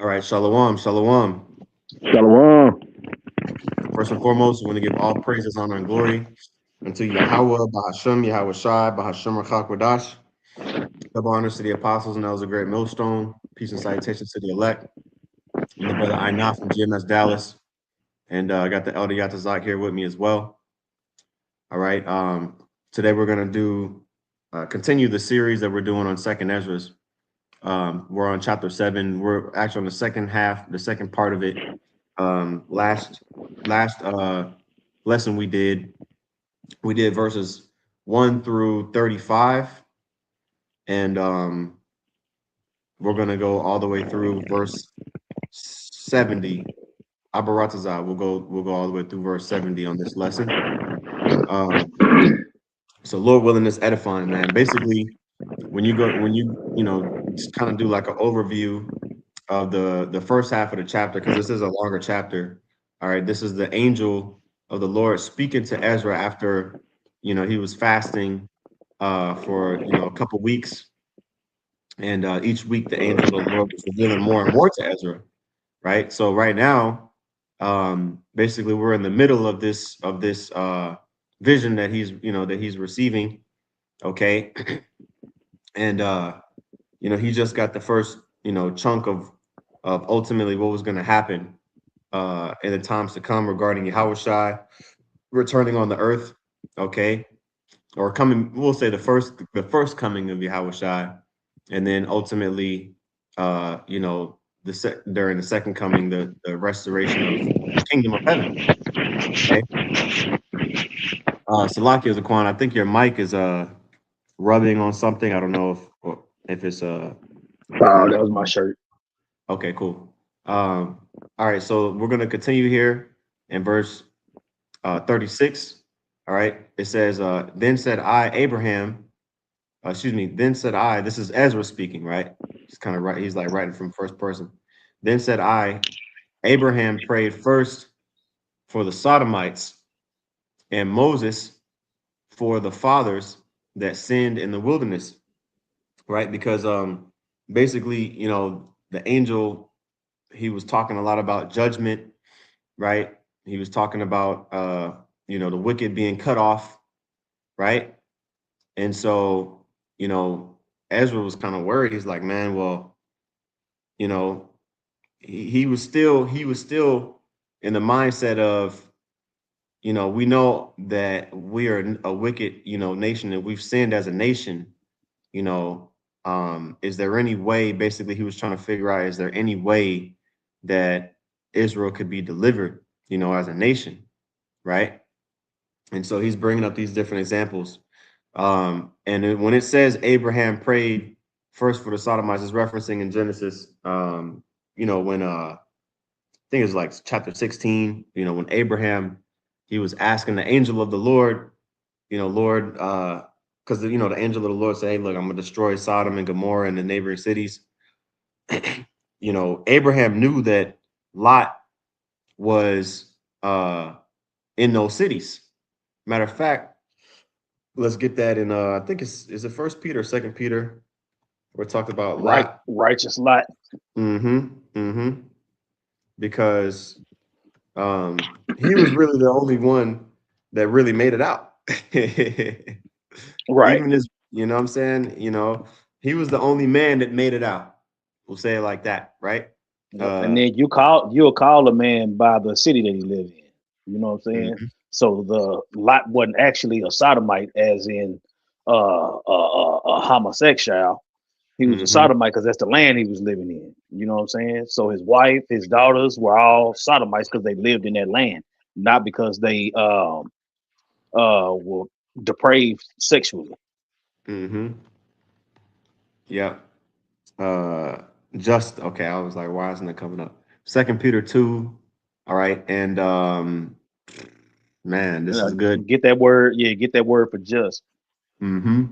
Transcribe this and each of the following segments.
All right, shalom, shalom. Shalom. First and foremost, we want to give all praises, honor, and glory unto Yahweh, Bahashem, Yahweh Shai, Bahashem Rachak. Double honors to the apostles, and that was a great millstone. Peace and salutations to the elect. I'm the brother Ainaf from GMS Dallas, and I got the elder Yatazak here with me as well. All right, today we're going to do continue the series that we're doing on Second Esdras. We're on chapter 7. We're actually on the second half, the second part of it. Last lesson we did verses 1 through 35, and we're gonna go all the way through verse 70. Abaratazah, we'll go all the way through verse 70 on this lesson. So Lord willing, is edifying, man. Basically, when you just kind of do like an overview of the first half of the chapter, because this is a longer chapter. All right, this is the angel of the Lord speaking to Ezra after he was fasting for a couple weeks, and each week the angel of the Lord was revealing more and more to Ezra. Right. So right now, basically, we're in the middle of this vision that he's receiving. Okay, and he just got the first chunk of ultimately what was going to happen in the times to come regarding Yahushua returning on the earth, okay, or coming. We'll say the first coming of Yahushua, and then ultimately, during the second coming, the restoration of the kingdom of heaven. Okay, Salakia Zaquan, I think your mic is rubbing on something. I don't know if it's Oh, coming that up. was my shirt. Okay, cool. All right, so we're gonna continue here in verse 36. All right, it says, then said I, Abraham, then said I, this is Ezra speaking, right? He's kind of right, he's like writing from first person. Then said I, Abraham prayed first for the Sodomites, and Moses for the fathers that sinned in the wilderness, right? Because basically, the angel, he was talking a lot about judgment, right? He was talking about the wicked being cut off, right? And so, Ezra was kind of worried. He's like, man, well, you know, he was still in the mindset of, we know that we are a wicked, nation, and we've sinned as a nation. you know, is there any way, basically, he was trying to figure out, is there any way that Israel could be delivered, as a nation, right? And so he's bringing up these different examples. When it says Abraham prayed first for the Sodomites, it's referencing in Genesis, when I think it's like chapter 16, when Abraham, he was asking the angel of the Lord, Lord, because the angel of the Lord said, hey, look, I'm gonna destroy Sodom and Gomorrah and the neighboring cities. Abraham knew that Lot was in those cities. Matter of fact, let's get that in I think is it First Peter, Second Peter. We're talking about Right, Lot. righteous lot. Mm-hmm. Mm-hmm. Because he was really the only one that really made it out. Right. Even as, what I'm saying, he was the only man that made it out. We'll say it like that, right? Yep. And Uh then you'll call a man by the city that he lived in. You know what I'm saying? mhm, So the Lot wasn't actually a sodomite, as in a homosexual. He was a mhm, sodomite because that's the land he was living in. You know what I'm saying? So his wife, his daughters were all sodomites because they lived in that land, not because they were depraved sexually. mhm. Yeah. Uh just okay. I was like, why isn't it coming up? Second Peter 2. All right. And man, this Uh, is good. get that word, yeah, get that word for just. Mm-hmm.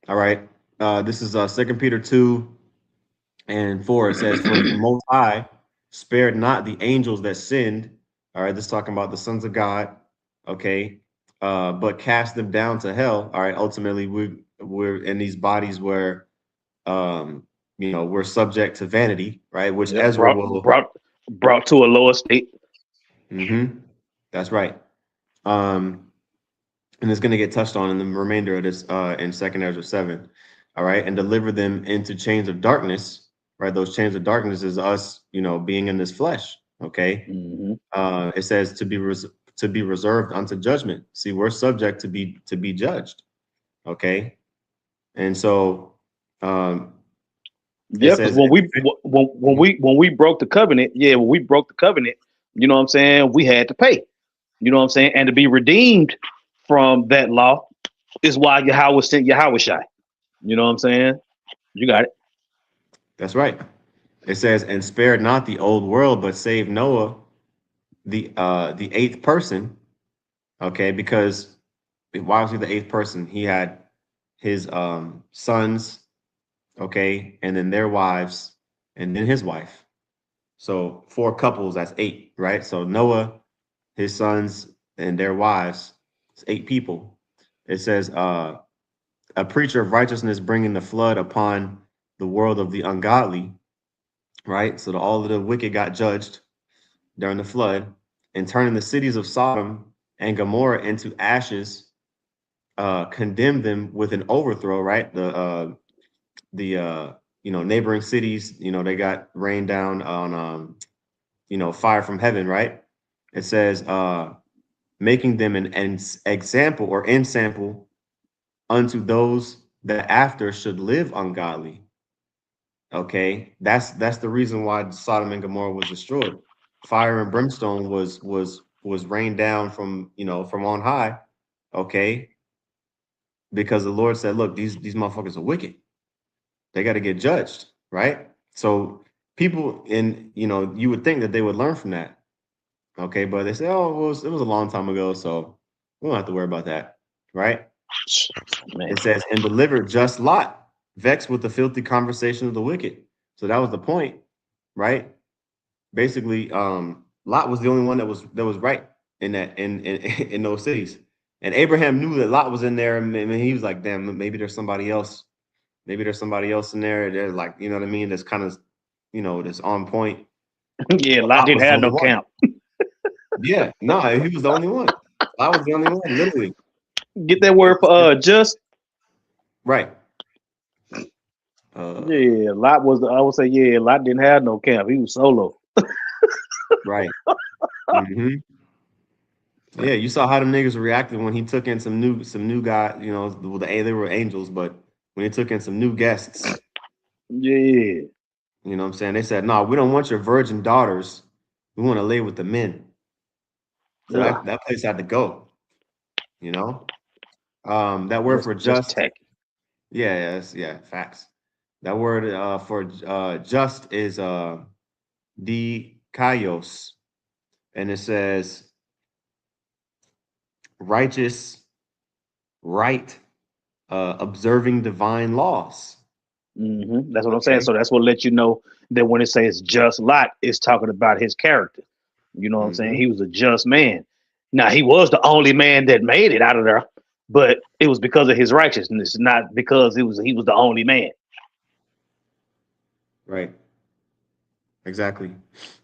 All right. This is Second Peter 2 and 4. It says, for the most high spared not the angels that sinned. All right, this is talking about the sons of God, okay, but cast them down to hell. All right, ultimately we're in these bodies where we're subject to vanity, right? Which Yep. Ezra Brought will. brought brought to a lower state. That's right. Um, and it's going to get touched on in the remainder of this in Second Ezra 7. All right, and deliver them into chains of darkness. Right, those chains of darkness is us, being in this flesh. Okay, Hmm. it says to be reserved unto judgment. See, we're subject to be judged. Okay, and so it Yeah, because says, when we broke the covenant, when we broke the covenant, you know what I'm saying, we had to pay. You know what I'm saying? And to be redeemed from that law is why Yahweh sent Yahweh Shai. You know what I'm saying? You got it. that's right. It says, and spared not the old world, but saved Noah, the eighth person. Okay, because why was he the eighth person? He had his sons, okay, and then their wives, and then his wife. So four couples, that's eight, right? So Noah, his sons, and their wives, it's eight people. It says, a preacher of righteousness bringing the flood upon the world of the ungodly, right? So all of the wicked got judged during the flood, and turning the cities of Sodom and Gomorrah into ashes, condemned them with an overthrow, right? The neighboring cities, they got rained down on fire from heaven, right? It says making them an example or ensample unto those that after should live ungodly. Okay, that's the reason why Sodom and Gomorrah was destroyed. Fire and brimstone was rained down from on high. Okay, because the Lord said, look, these motherfuckers are wicked. They got to get judged, right? So people you would think that they would learn from that. Okay, but they say, oh, it was a long time ago, so we don't have to worry about that, right? Man. It says, and delivered just Lot, vexed with the filthy conversation of the wicked. So that was the point, right? Basically, Lot was the only one that was right in that in those cities. And Abraham knew that Lot was in there, and he was like, damn, maybe there's somebody else. Maybe there's somebody else in there. They're like, you know what I mean? That's kind of, that's on point. Yeah, But Lot Lot didn't was the have only no one. camp. Yeah, no, he was the only one. Lot was the only one, literally. Get that word for just. Right. Uh, Yeah, Lot was I would say, Lot didn't have no camp. He was solo. right. hmm Yeah, you saw how them niggas reacted when he took in some new guy. They were angels, but when he took in some new guests, Yeah. what I'm saying? They said, "No, we don't want your virgin daughters. We want to lay with the men." So Ugh, that place had to go. You know, that word for just just, tacky. yeah, yeah, facts. That word for just is dikaios, and it says righteous, right, observing divine laws. That's what I'm saying. Okay. So that's what let you know that when it says just Lot, it's talking about his character. You know what I'm saying? hmm He was a just man. Now he was the only man that made it out of there, but it was because of his righteousness, not because he was the only man. Right. Exactly.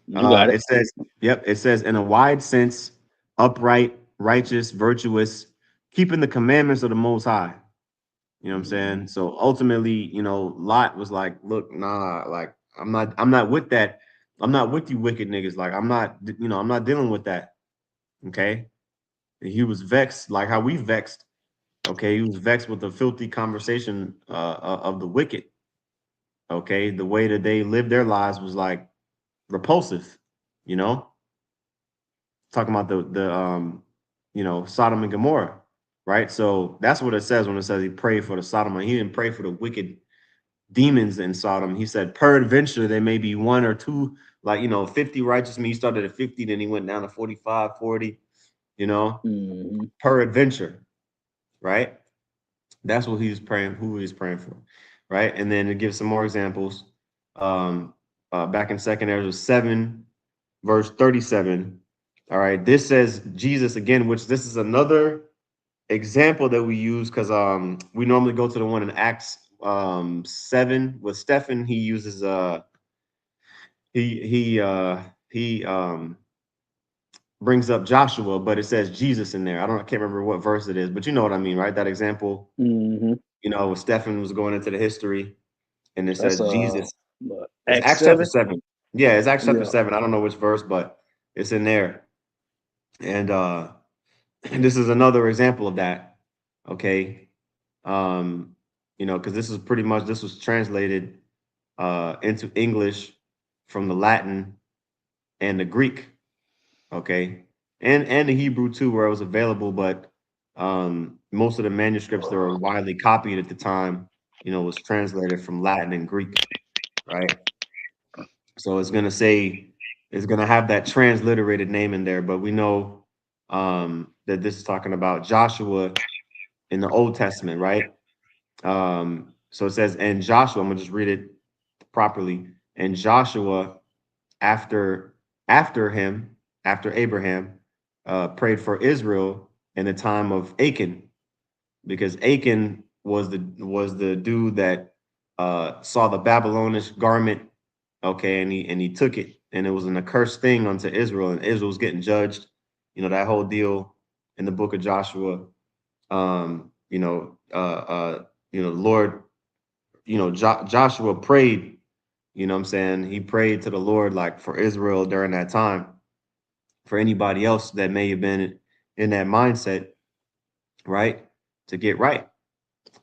You got it. It says, yep, it says in a wide sense, upright, righteous, virtuous, keeping the commandments of the Most High. You know what I'm saying? Mhm. So ultimately, Lot was like, look, nah, like I'm not with that. I'm not with you wicked niggas. Like I'm not dealing with that. Okay. And he was vexed, like how we vexed. Okay. He was vexed with the filthy conversation of the wicked. Okay. The way that they lived their lives was like repulsive, you know, talking about the Sodom and Gomorrah, right? So that's what it says when it says he prayed for the Sodom. He didn't pray for the wicked demons in Sodom. He said, peradventure, there may be one or two, like, 50 righteous men. He started at 50, then he went down to 45, 40, Mhm. peradventure, right? That's what he's praying, who he's praying for, right? And then to give some more examples, back in Second Ezra 7, verse 37. All right, this says Jesus again, which this is another example that we use because we normally go to the one in Acts 7 with Stephen, he uses he brings up Joshua, but it says Jesus in there. I can't remember what verse it is, but you know what I mean, right? That example, Mm-hmm. Stephen was going into the history, and it That's says Jesus. It's Acts Acts chapter 7. 7. Yeah, it's Acts chapter Yeah. 7. I don't know which verse, but it's in there. And this is another example of that. Okay. Because this was translated into English from the Latin and the Greek. Okay. And the Hebrew too, where it was available, but most of the manuscripts that were widely copied at the time, was translated from Latin and Greek, right? So it's gonna have that transliterated name in there, but we know that this is talking about Joshua in the Old Testament, right? So it says, and Joshua, I'm gonna just read it properly. And Joshua, after after Abraham, prayed for Israel in the time of Achan, because Achan was the dude that saw the Babylonish garment, okay, and he took it, and it was an accursed thing unto Israel, and Israel was getting judged. That whole deal in the book of Joshua. Lord, Joshua prayed. What I'm saying, he prayed to the Lord like for Israel during that time. For anybody else that may have been in that mindset, right, to get right.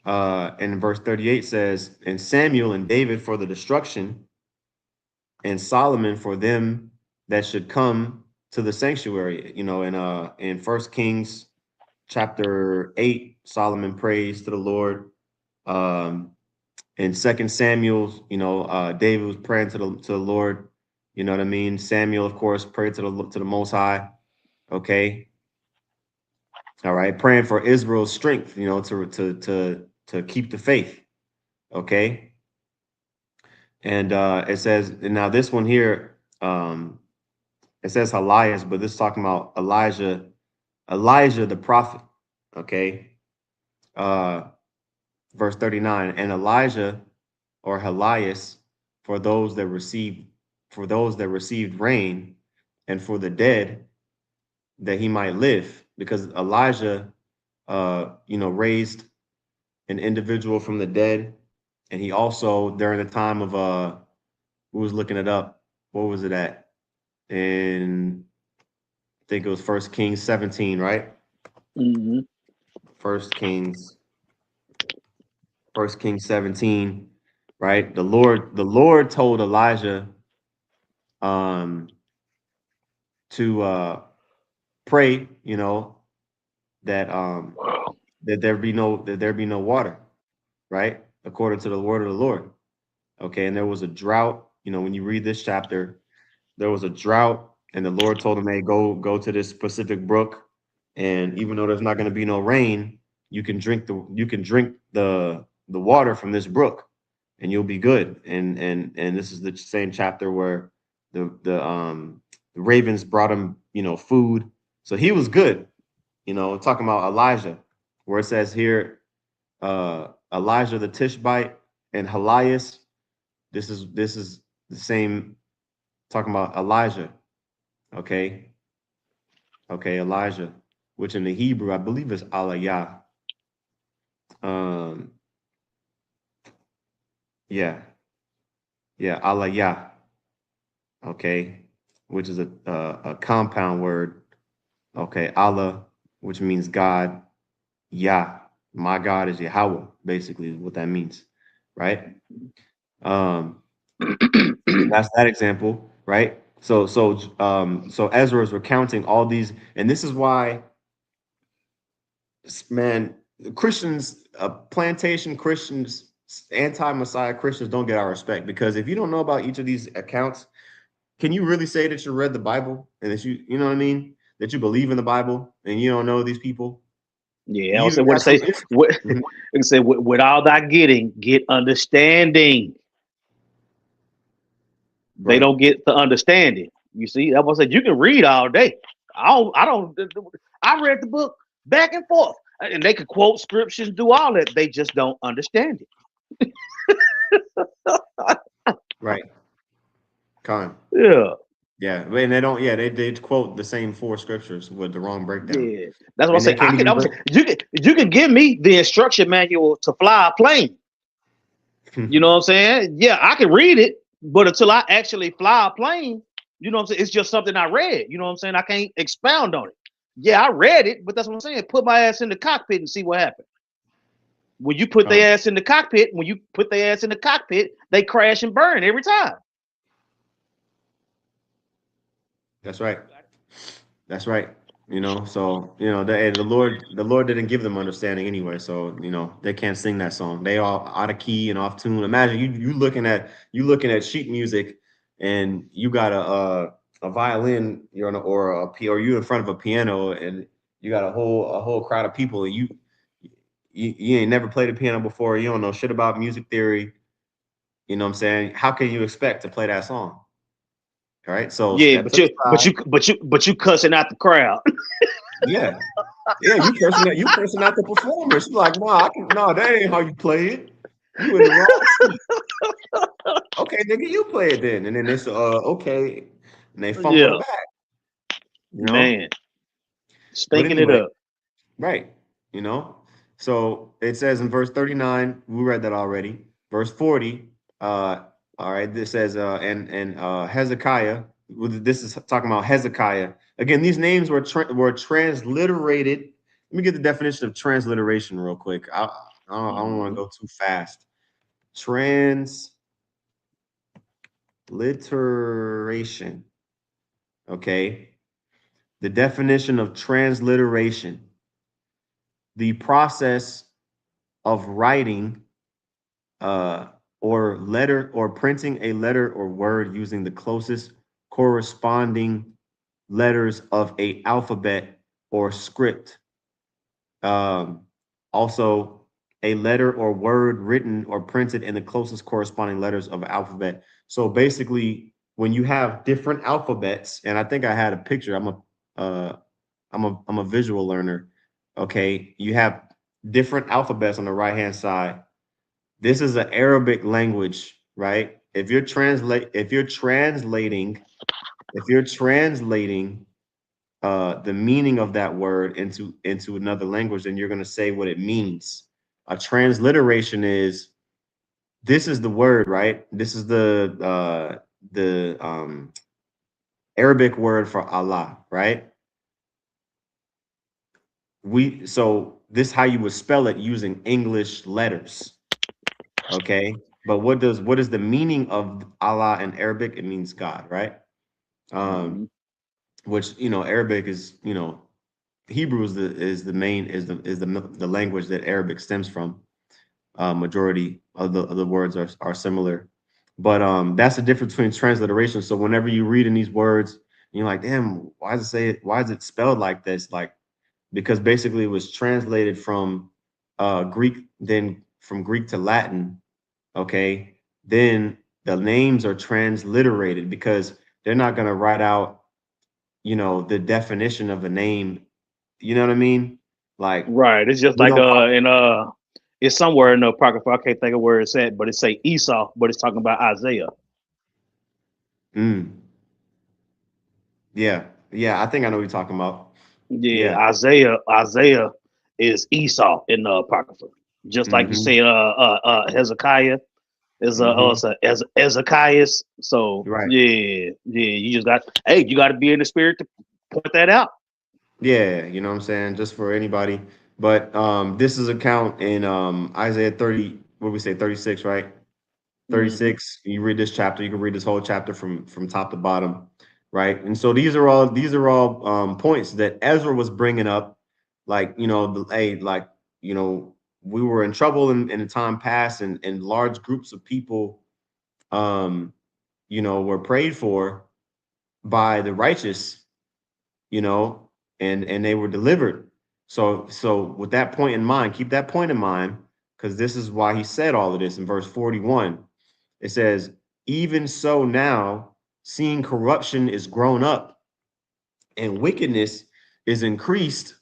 And verse 38 says, and Samuel and David for the destruction, and Solomon for them that should come to the sanctuary. In First Kings chapter 8, Solomon prays to the Lord. In Second Samuel, David was praying to the Lord. You know what I mean? Samuel, of course, prayed to the Most High. Okay, all right, praying for Israel's strength. To keep the faith. Okay, and it says, and now this one here, it says Elias, but this is talking about Elijah the prophet. Okay, uh, verse 39, and Elijah or Elias for those that received rain, and for the dead that he might live, because Elijah raised an individual from the dead, and he also during the time of who was looking it up, what was it at? In I think it was First Kings 17, right? Mm-hmm. First Kings, First Kings 17, right? The Lord told Elijah um to pray, that there be no water, right? According to the word of the Lord. Okay, and there was a drought. When you read this chapter, there was a drought, and the Lord told him, "Hey, go to this specific brook, and even though there's not going to be no rain, you can drink the water from this brook, and you'll be good." And this is the same chapter where the ravens brought him, food, so he was good. Talking about Elijah, where it says here, Elijah the Tishbite and Elias. This is the same, talking about Elijah. Okay. Okay, Elijah, which in the Hebrew, I believe is Alayah. Um, yeah, yeah, Alayah. Okay, which is a compound word. Okay, Allah, which means God. Yah, my God is Yahweh, basically is what that means, right? Um, that's that example, right? So Ezra is recounting all these, and this is why, man, Christians, plantation Christians, anti-Messiah Christians don't get our respect, because if you don't know about each of these accounts, can you really say that you read the Bible and that you know what I mean, that you believe in the Bible and you don't know these people? Yeah, I You don't say even what it got some. says. What Mhm. it say? With all thy getting, get understanding. They Right. don't get the understanding. You see, that's what I said. You can read all day. I don't. I read the book back and forth, and they could quote scriptures, do all that. They just don't understand it. Right. Con. Yeah, Yeah, and they don't. Yeah, they quote the same four scriptures with the wrong breakdown, yeah. That's what I and they say. can't even I was break. you can give me the instruction manual to fly a plane. You know what I'm saying? Yeah, I can read it, but until I actually fly a plane, you know what I'm saying? It's just something I read. You know what I'm saying? I can't expound on it. Yeah, I read it, but that's what I'm saying. Put my ass in the cockpit and see what happens. When you put their ass in the cockpit, when you put their ass in the cockpit, they crash and burn every time. That's right. That's right. You know, so the Lord didn't give them understanding anyway. So they can't sing that song. They all out of key and off tune. Imagine you looking at sheet music, and you got a violin, or you in front of a piano, and you got a whole crowd of people, and you ain't never played a piano before. You don't know shit about music theory. You know what I'm saying? How can you expect to play that song? All right. So Yeah, step to the side. but you cussing out the crowd. Yeah. Yeah, you cursing out the performers. You like, no, that ain't how you play it. You in the wrong seat. Okay, nigga, you play it then. And then they say, okay. And they fumble the Yeah, back, you know? man, But stinking it anyway, up. right, you know. So it says in verse 39, we read that already. Verse 40, all right, this says and Hezekiah, this is talking about Hezekiah. Again, these names were transliterated. Let me get the definition of transliteration real quick. I don't want to Mhm. go too fast. Transliteration. Okay. The definition of transliteration: the process of writing uh, or letter or printing a letter or word using the closest corresponding letters of a alphabet or script. Um, Also, a letter or word written or printed in the closest corresponding letters of an alphabet. So basically, when you have different alphabets, and I think I had a picture. I'm a visual learner. Okay, you have different alphabets on the right hand side. This is an Arabic language, right? If you're translating the meaning of that word into another language, then you're going to say what it means. A transliteration is, this is the word, right? This is the Arabic word for Allah, right? So this is how you would spell it using English letters, okay? But what is the meaning of Allah in Arabic? It means God, right? Um, Mhm. which Arabic is, Hebrew is the language that Arabic stems from. Majority of the words are similar, but that's the difference between transliteration. So whenever you read in these words, you're like, damn, why is it spelled like this? Like, because basically it was translated from Greek, then from Greek to Latin. Okay, then the names are transliterated because they're not gonna write out, the definition of a name. You know what I mean? Like, Right. It's just we like don't call. it's somewhere in the apocrypha. I can't think of where it's at, but it say Esau, but it's talking about Isaiah. Mm, yeah, yeah. I think I know what you're talking about. Yeah, Yeah. Isaiah is Esau in the apocrypha. Just like you Mm-hmm. say, Hezekiah is Mm-hmm. Ezekias. So Right. yeah. You got to be in the spirit to point that out. Yeah, you know what I'm saying? Just for anybody. But this is a count in Isaiah 30, what do we say, 36, right? Hmm. 36. You read this chapter, you can read this whole chapter from top to bottom, right? And so these are all points that Ezra was bringing up, like, hey, like, you know we were in trouble in the time past, and large groups of people um were prayed for by the righteous, you know and they were delivered. So with that point in mind, keep that point in mind, because this is why he said all of this in verse 41. It says, even so now, seeing corruption is grown up and wickedness is increased,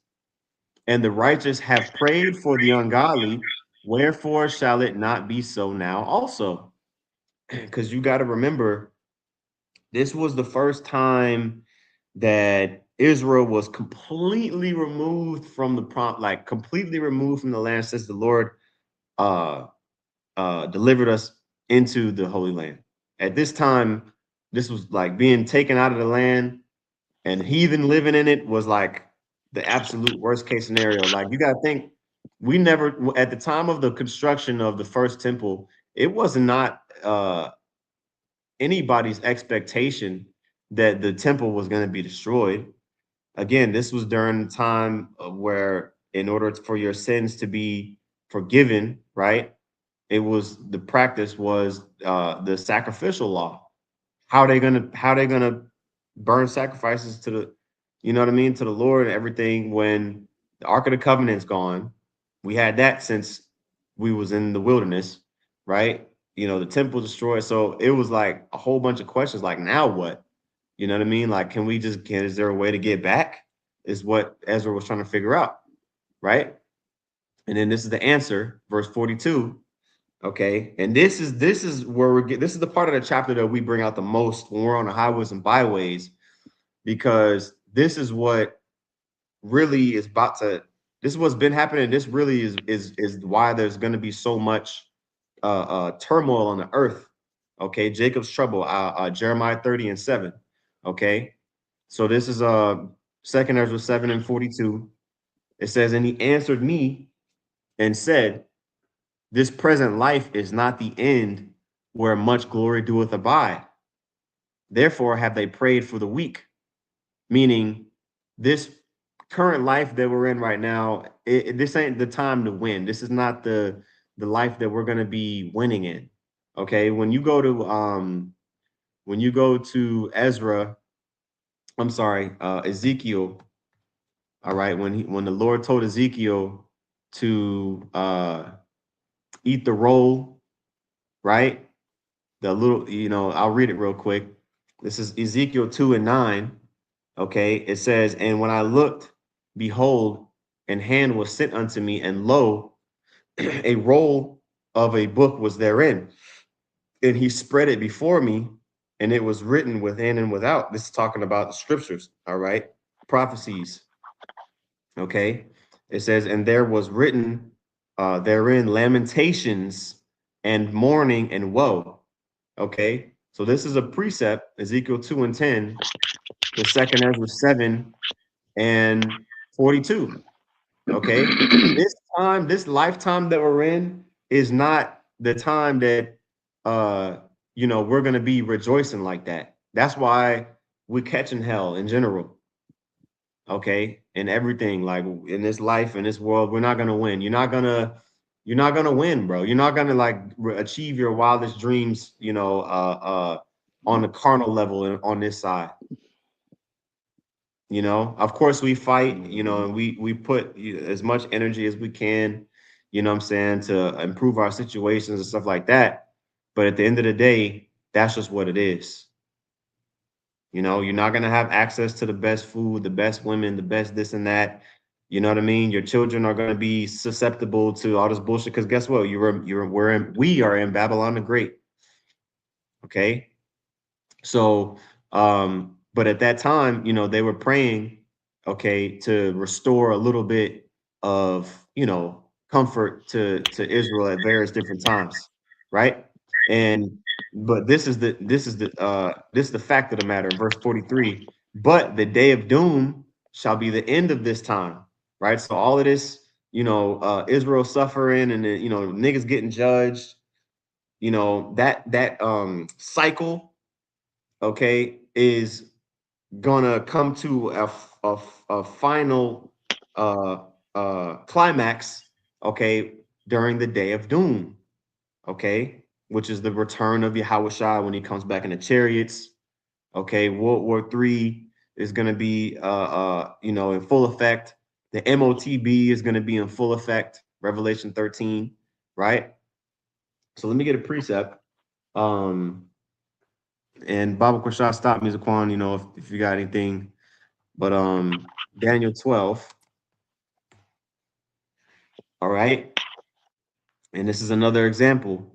and the righteous have prayed for the ungodly. Wherefore shall it not be so now also? Because you got to remember, this was the first time that Israel was completely removed from the prompt, like completely removed from the land since the Lord uh delivered us into the Holy Land. At this time, this was like being taken out of the land, and heathen living in it was like the absolute worst case scenario. Like you got to think, we never at the time of the construction of the first temple, it was not anybody's expectation that the temple was going to be destroyed. Again, this was during the time of where, in order for your sins to be forgiven, right? It was the practice was the sacrificial law. How they gonna burn sacrifices to the, you know what I mean, to the Lord and everything when the Ark of the Covenant's gone. We had that since we was in the wilderness, right? You know, the temple destroyed. So it was like a whole bunch of questions like, now what? You know what I mean? Like, can we just can is there a way to get back? Is what Ezra was trying to figure out, right? And then this is the answer, verse 42. Okay, and this is where this is the part of the chapter that we bring out the most when we're on the highways and byways, because this is what really is about to, this is what's been happening. This really is why there's going to be so much turmoil on the earth. Okay, Jacob's trouble, Jeremiah 30 and 7. Okay, so this is second Ezra 7 and 42. It says, and he answered me and said, this present life is not the end where much glory doeth abide. Therefore have they prayed for the weak, meaning this current life that we're in right now, this ain't the time to win. This is not the life that we're going to be winning in. Okay, when you go to Ezra, I'm sorry, Ezekiel, all right, when the Lord told Ezekiel to eat the roll, right? The little, I'll read it real quick. This is Ezekiel 2 and 9. Okay, it says, and when I looked, behold, an hand was sent unto me, and lo, a roll of a book was therein. And he spread it before me, and it was written within and without. This is talking about the scriptures, all right? Prophecies. Okay. It says, and there was written therein lamentations and mourning and woe. Okay. So this is a precept, Ezekiel 2 and 10, the second Ezra 7 and 42. Okay. This time, this lifetime that we're in is not the time that we're gonna be rejoicing like that. That's why we're catching hell in general. Okay, and everything, like in this life, in this world, we're not gonna win. You're not gonna win, bro. You're not gonna like achieve your wildest dreams, on the carnal level and on this side. Of course we fight, and we put as much energy as we can, what I'm saying, to improve our situations and stuff like that. But at the end of the day, that's just what it is. You're not going to have access to the best food, the best women, the best this and that. You know what I mean? Your children are going to be susceptible to all this bullshit because guess what? We are in Babylon the Great. Okay. So, but at that time, they were praying, okay, to restore a little bit of, comfort to Israel at various different times, right? And but this is the fact of the matter. Verse 43, but the day of doom shall be the end of this time, right? So all of this, Israel suffering and niggas getting judged, that cycle, okay, is gonna come to a final climax, okay, during the day of doom, okay, which is the return of Yahushua when he comes back in the chariots. Okay, World War III is gonna be in full effect. The MOTB is gonna be in full effect, Revelation 13, right? So let me get a precept. And Baba Kwasha, stop me, Zaquan, if you got anything. But Daniel 12. All right. And this is another example.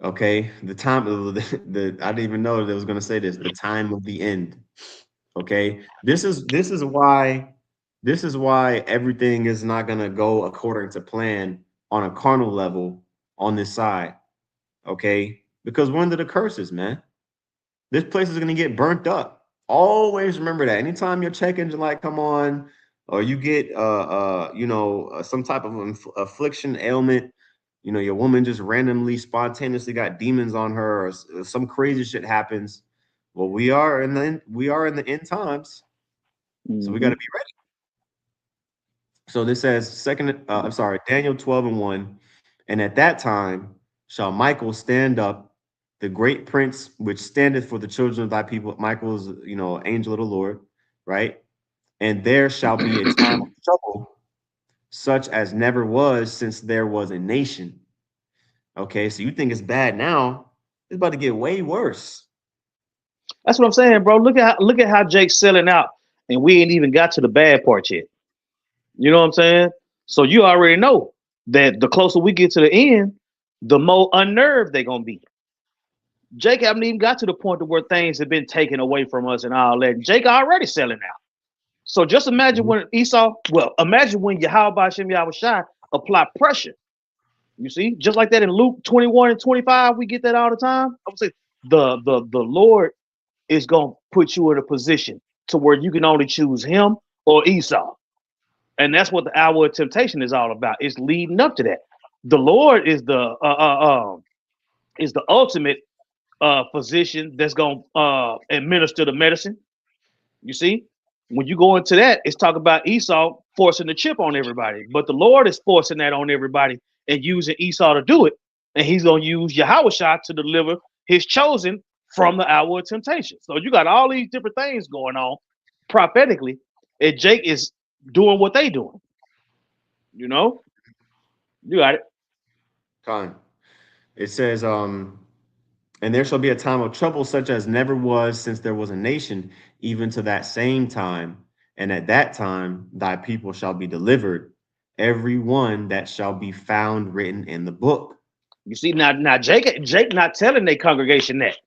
Okay, the time of the I didn't even know that I was going to say this. The time of the end. Okay, this is why everything is not going to go according to plan on a carnal level on this side. Okay, because one of the curses, man, this place is going to get burnt up. Always remember that. Anytime your check engine light come on, or you get some type of affliction, ailment, your woman just randomly, spontaneously got demons on her, or some crazy shit happens. Well, we are in the end times, so we got to Mhm. be ready. So this says Daniel 12:1, and at that time shall Michael stand up, the great prince which standeth for the children of thy people. Michael is, angel of the Lord, right? And there shall be a time of trouble, such as never was since there was a nation. Okay, so you think it's bad now? It's about to get way worse. That's what I'm saying, bro. Look at how Jake's selling out, and we ain't even got to the bad part yet. You know what I'm saying? So you already know that the closer we get to the end, the more unnerved they're gonna be. Jake haven't even got to the point to where things have been taken away from us and all that. Jake already selling out. So just imagine Mhm. when Esau, well, imagine when Yahweh Shem Yahushai apply pressure. You see, just like that in Luke 21 and 25, we get that all the time. I would say the Lord is gonna put you in a position to where you can only choose him or Esau. And that's what the hour of temptation is all about. It's leading up to that. The Lord is the ultimate physician that's gonna administer the medicine. You see, when you go into that, it's talk about Esau forcing the chip on everybody, but the Lord is forcing that on everybody and using Esau to do it, and He's gonna use Yahushua to deliver His chosen from the hour of temptation. So you got all these different things going on prophetically, and Jake is doing what they doing. You know, you got it. Con. It says, and there shall be a time of trouble such as never was since there was a nation, even to that same time. And at that time, thy people shall be delivered, every one that shall be found written in the book. You see now Jake not telling their congregation that.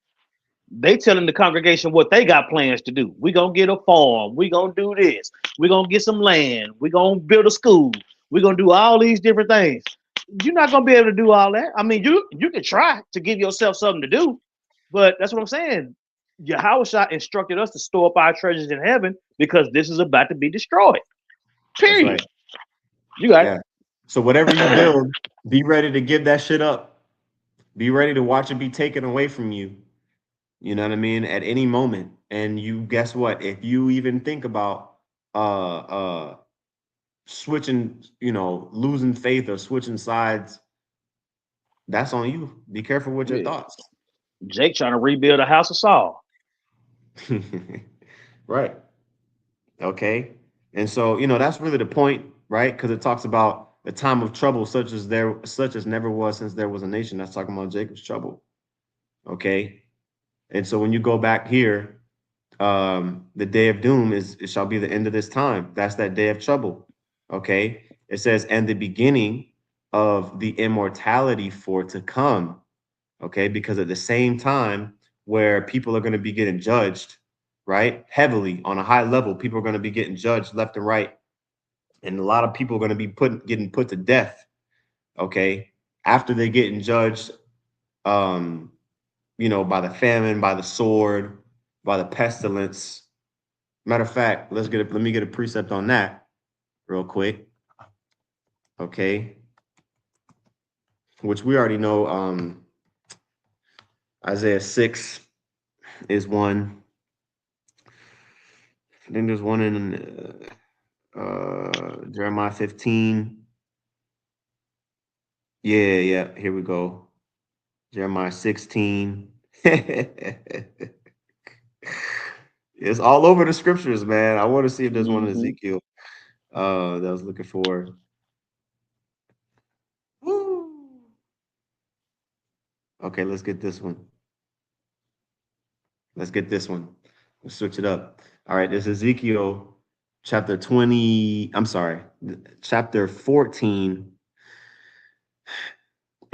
They telling the congregation what they got plans to do. We gonna get a farm. We gonna do this. We gonna get some land. We gonna build a school. We gonna do all these different things. You're not gonna be able to do all that. I mean, you can try to give yourself something to do, but that's what I'm saying. Yahweh instructed us to store up our treasures in heaven because this is about to be destroyed. That's Period. right. You got Yeah. So whatever you build, be ready to give that shit up. Be ready to watch it be taken away from you. You know what I mean? At any moment. And you guess what? If you even think about switching, losing faith or switching sides, that's on you. Be careful with your it. thoughts. Jake trying to rebuild a house of Saul. Right. Okay. And so, that's really the point, right? Because it talks about the time of trouble, such as never was since there was a nation. That's talking about Jacob's trouble. Okay. And so when you go back here, the day of doom it shall be the end of this time. That's that day of trouble. Okay. It says, and the beginning of the immortality for to come. Okay, because at the same time where people are going to be getting judged, right, heavily on a high level, people are going to be getting judged left and right, and a lot of people are going to be getting put to death. Okay, after they're getting judged, um, by the famine, by the sword, by the pestilence. Matter of fact, let me get a precept on that real quick. Okay, which we already know. Isaiah 6 is one. I think there's one in Jeremiah 15. Yeah, yeah, here we go. Jeremiah 16. It's all over the scriptures, man. I want to see if there's one in Mm-hmm. Ezekiel that I was looking for. Woo. Okay, let's get this one. Let's get this one. Let's switch it up. All right, this is Ezekiel chapter 20. I'm sorry, chapter 14.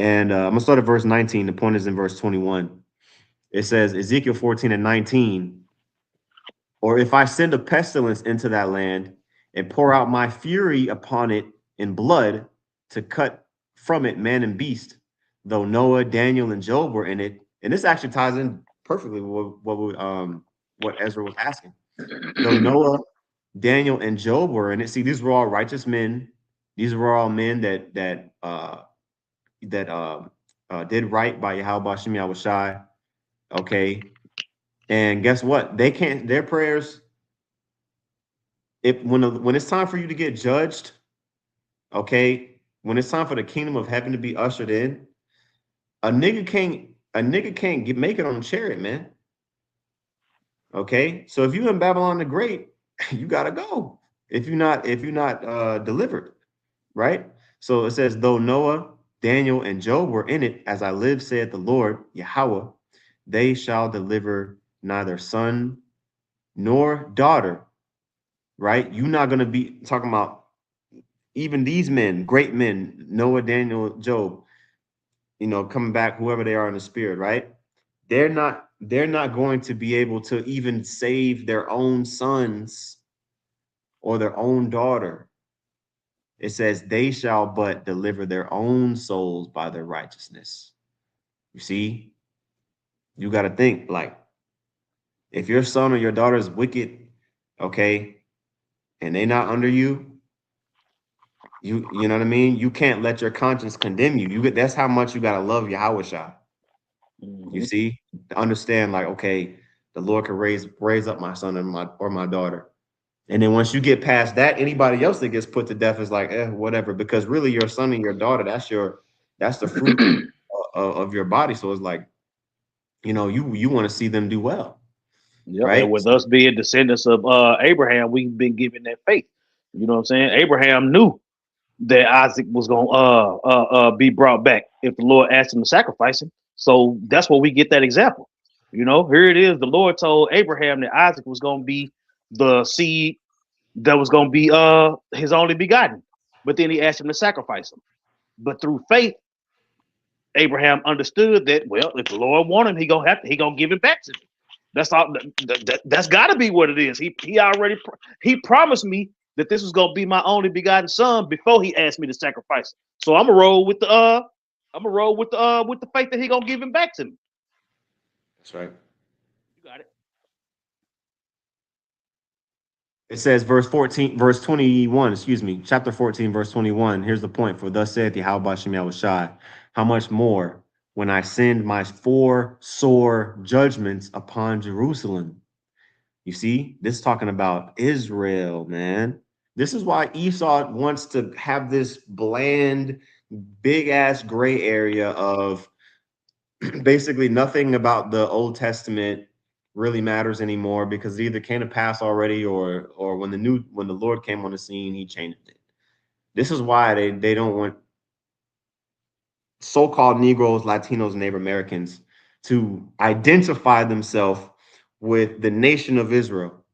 And I'm gonna start at verse 19. The point is in verse 21. It says Ezekiel 14 and 19. Or if I send a pestilence into that land and pour out my fury upon it in blood to cut from it man and beast, though Noah, Daniel, and Job were in it, and this actually ties in perfectly with what Ezra was asking. Though Noah, Daniel, and Job were in it. See, these were all righteous men. These were all men that did right by Yahweh Shem Yahushai. Okay, and guess what? They can't. Their prayers. If when it's time for you to get judged, okay, when it's time for the kingdom of heaven to be ushered in, a nigga can't make it on a chariot, man. Okay, so if you in Babylon the Great, you gotta go. If you're not delivered, right? So it says, though Noah, Daniel, and Job were in it, as I live, said the Lord Yahweh, they shall deliver neither son nor daughter. Right? You're not gonna be talking about even these men, great men, Noah, Daniel, Job, coming back, whoever they are in the spirit, right? They're not going to be able to even save their own sons or their own daughter. It says they shall but deliver their own souls by their righteousness. You see, you got to think like if your son or your daughter is wicked, okay, and they not under you, you know what I mean? You can't let your conscience condemn you. That's how much you gotta love Yahweh Shah. You see, to understand like, okay, the Lord can raise up my son and my daughter. And then once you get past that, anybody else that gets put to death is like, whatever, because really your son and your daughter, that's the fruit of your body. So it's like, you want to see them do well, Yeah, and right? with us being descendants of Abraham, we've been given that faith. You know what I'm saying? Abraham knew that Isaac was gonna be brought back if the Lord asked him to sacrifice him. So that's where we get that example. You know, here it is. The Lord told Abraham that Isaac was gonna be the seed that was gonna be his only begotten. But then he asked him to sacrifice him. But through faith, Abraham understood that, well, if the Lord want him, he gonna give it back to me. That's all. That's got to be what it is. He promised me that this was gonna be my only begotten son before he asked me to sacrifice him. So I'm gonna roll with the faith that he gonna give him back to me. That's right. You got it. It says verse 21, excuse me, chapter 14, verse 21. Here's the point. For thus saith Yahweh Shem Yahushai, how much more when I send my four sore judgments upon Jerusalem. You see, this is talking about Israel, man. This is why Esau wants to have this bland, big ass gray area of basically nothing about the Old Testament really matters anymore because it either came to pass already or when the Lord came on the scene, he changed it. This is why they don't want so-called Negroes, Latinos, and Native Americans to identify themselves with the nation of Israel.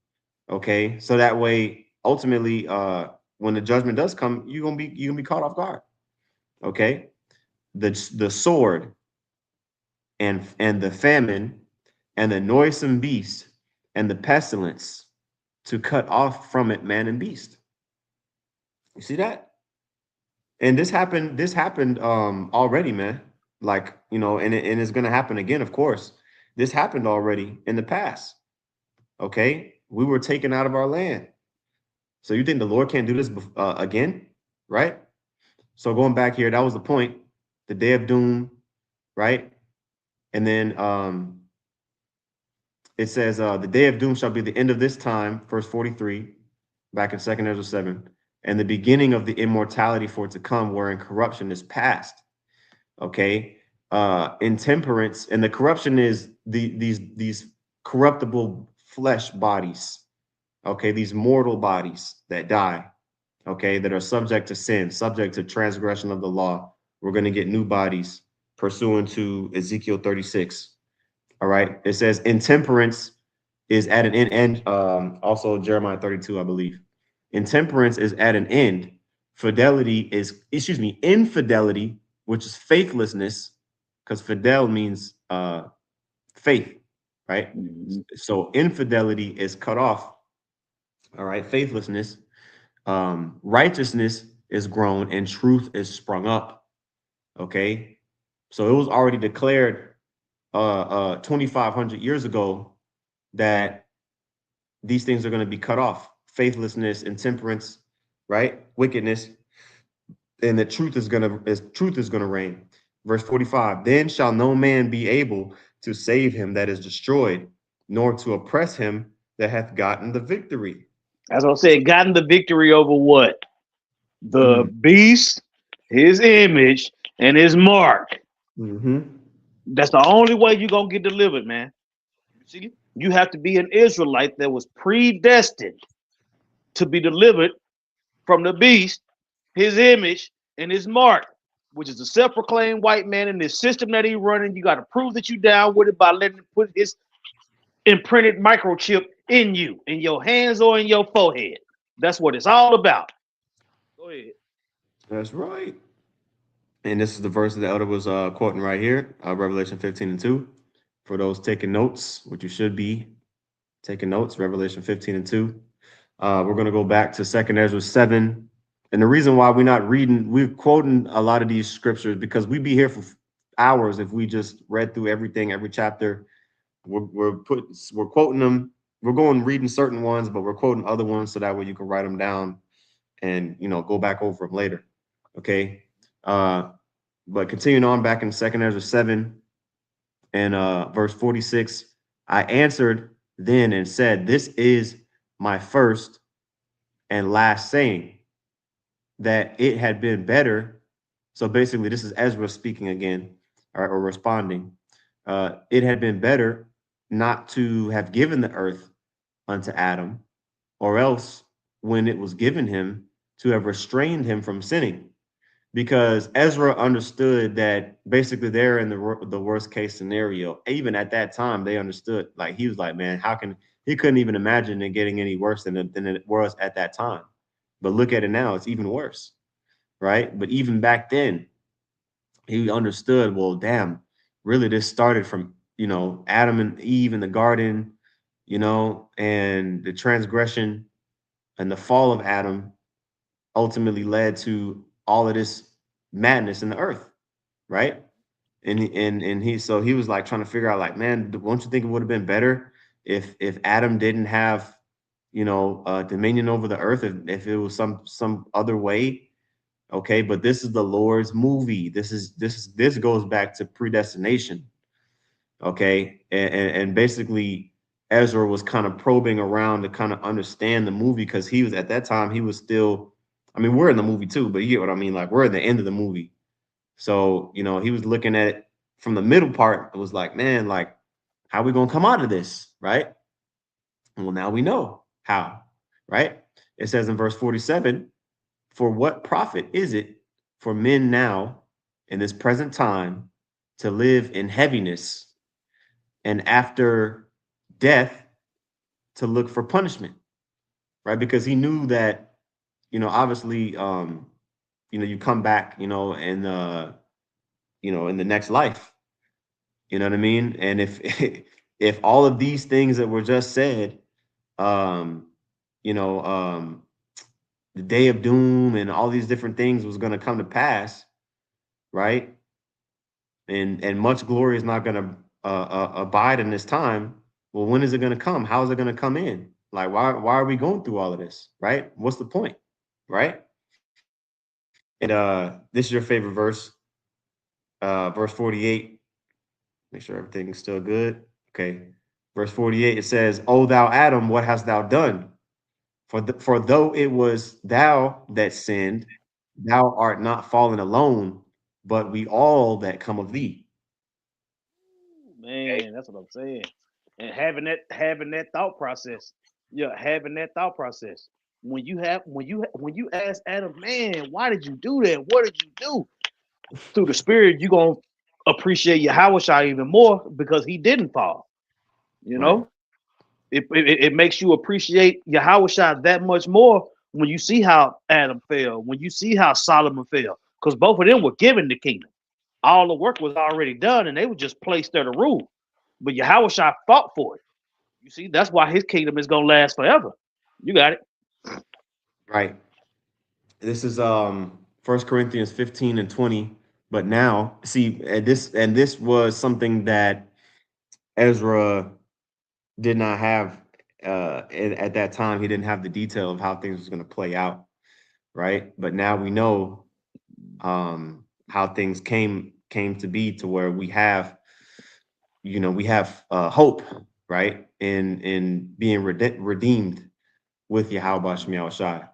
Okay, so that way, ultimately, when the judgment does come, you're gonna be caught off guard. Okay, the sword and the famine and the noisome beast and the pestilence to cut off from it man and beast. You see that? And this happened already, man. Like, and it's gonna happen again, of course. This happened already in the past. Okay, we were taken out of our land. So you think the Lord can't do this again, right? So going back here, that was the point, the day of doom, right? And then it says, the day of doom shall be the end of this time, verse 43, back in 2nd Ezra 7, and the beginning of the immortality for it to come, wherein corruption is past. Okay. Intemperance, and the corruption is these corruptible flesh bodies. Okay, these mortal bodies that die, okay, that are subject to sin, subject to transgression of the law. We're going to get new bodies pursuant to Ezekiel 36. All right. It says intemperance is at an end, and also Jeremiah 32, I believe. Intemperance is at an end. Infidelity which is faithlessness, because fidel means faith, right? Mhm. So infidelity is cut off. All right, faithlessness, righteousness is grown, and truth is sprung up. Okay, so it was already declared 2,500 years ago that these things are going to be cut off: faithlessness, intemperance, right, wickedness, and the truth is gonna reign. Verse 45: Then shall no man be able to save him that is destroyed, nor to oppress him that hath gotten the victory. As I said, gotten the victory over what? The Mm, beast, his image, and his mark. hmm That's the only way you're gonna get delivered, man. See, you have to be an Israelite that was predestined to be delivered from the beast, his image, and his mark, which is a self-proclaimed white man in this system that he's running. You got to prove that you down with it by letting it put his imprinted microchip in you, in your hands or in your forehead. That's what it's all about. Go ahead. That's right. And this is the verse that the elder was quoting right here, Revelation 15 and 2. For those taking notes, which you should be taking notes, Revelation 15 and 2. We're going to go back to 2nd Ezra 7. And the reason why we're quoting a lot of these scriptures, because we'd be here for hours if we just read through everything, every chapter. We're quoting them. We're going reading certain ones, but we're quoting other ones so that way you can write them down and go back over them later. Okay. But continuing on back in 2nd Ezra 7 and verse 46, I answered then and said, This is my first and last saying, that it had been better. So basically, this is Ezra speaking again, or responding. It had been better not to have given the earth unto Adam, or else when it was given him, to have restrained him from sinning. Because Ezra understood that basically they're in the worst case scenario. Even at that time, they understood. Like, he was like, man, he couldn't even imagine it getting any worse than it was at that time. But look at it now, it's even worse, right? But even back then, he understood, well, damn, really this started from, Adam and Eve in the garden, and the transgression and the fall of Adam ultimately led to all of this madness in the earth, right? So he was like trying to figure out, like, man, don't you think it would have been better if Adam didn't have dominion over the earth, if it was some other way? Okay, but this is the Lord's movie. This goes back to predestination. Okay, and basically Ezra was kind of probing around to kind of understand the movie, because he was, at that time, he was still, I mean, we're in the movie too, but you get what I mean, like, we're at the end of the movie. So he was looking at it from the middle part. It was like, man, like, how we gonna come out of this, right? Well, now we know how, right? It says in verse 47, for what profit is it for men now in this present time to live in heaviness, and after death to look for punishment, right? Because he knew that, obviously, you come back, in the next life, you know what I mean? And if if all of these things that were just said, um, you know, um, the day of doom and all these different things was going to come to pass, right? And much glory is not going to abide in this time. Well, when is it going to come? How is it going to come in? Like, why are we going through all of this, right? What's the point, right? And this is your favorite verse, verse 48. Make sure everything's still good. Okay. Verse 48, it says, O thou Adam, what hast thou done? For though it was thou that sinned, thou art not fallen alone, but we all that come of thee. Man, that's what I'm saying. And having that thought process. Yeah, having that thought process. When you ask Adam, man, why did you do that? What did you do? Through the spirit, you're gonna appreciate Yahweh even more because he didn't fall. You Right. know, it makes you appreciate Yahweh that much more when you see how Adam fell, when you see how Solomon fell, because both of them were given the kingdom. all the work was already done, and they were just placed there to rule. But Yahushua fought for it. You see, that's why his kingdom is gonna last forever. You got it. Right. This is First Corinthians 15 and 20. But now, see, this was something that Ezra did not have at that time. He didn't have the detail of how things was going to play out, right? But now we know how things came to be, to where we have, we have hope, right, in being redeemed with Yahweh Shemiah Shai.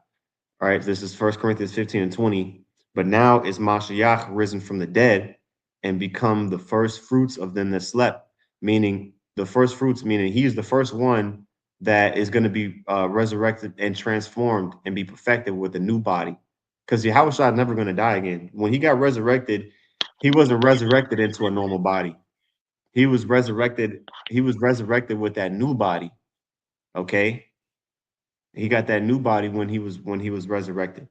All right, this is First Corinthians 15 and 20. But now is Mashiach risen from the dead and become the first fruits of them that slept, meaning the first fruits, meaning he's the first one that is going to be resurrected and transformed and be perfected with a new body. Because Yahweh Shai is never going to die again. When he got resurrected, he wasn't resurrected into a normal body. He was resurrected. He was resurrected with that new body. Okay, he got that new body when he was resurrected.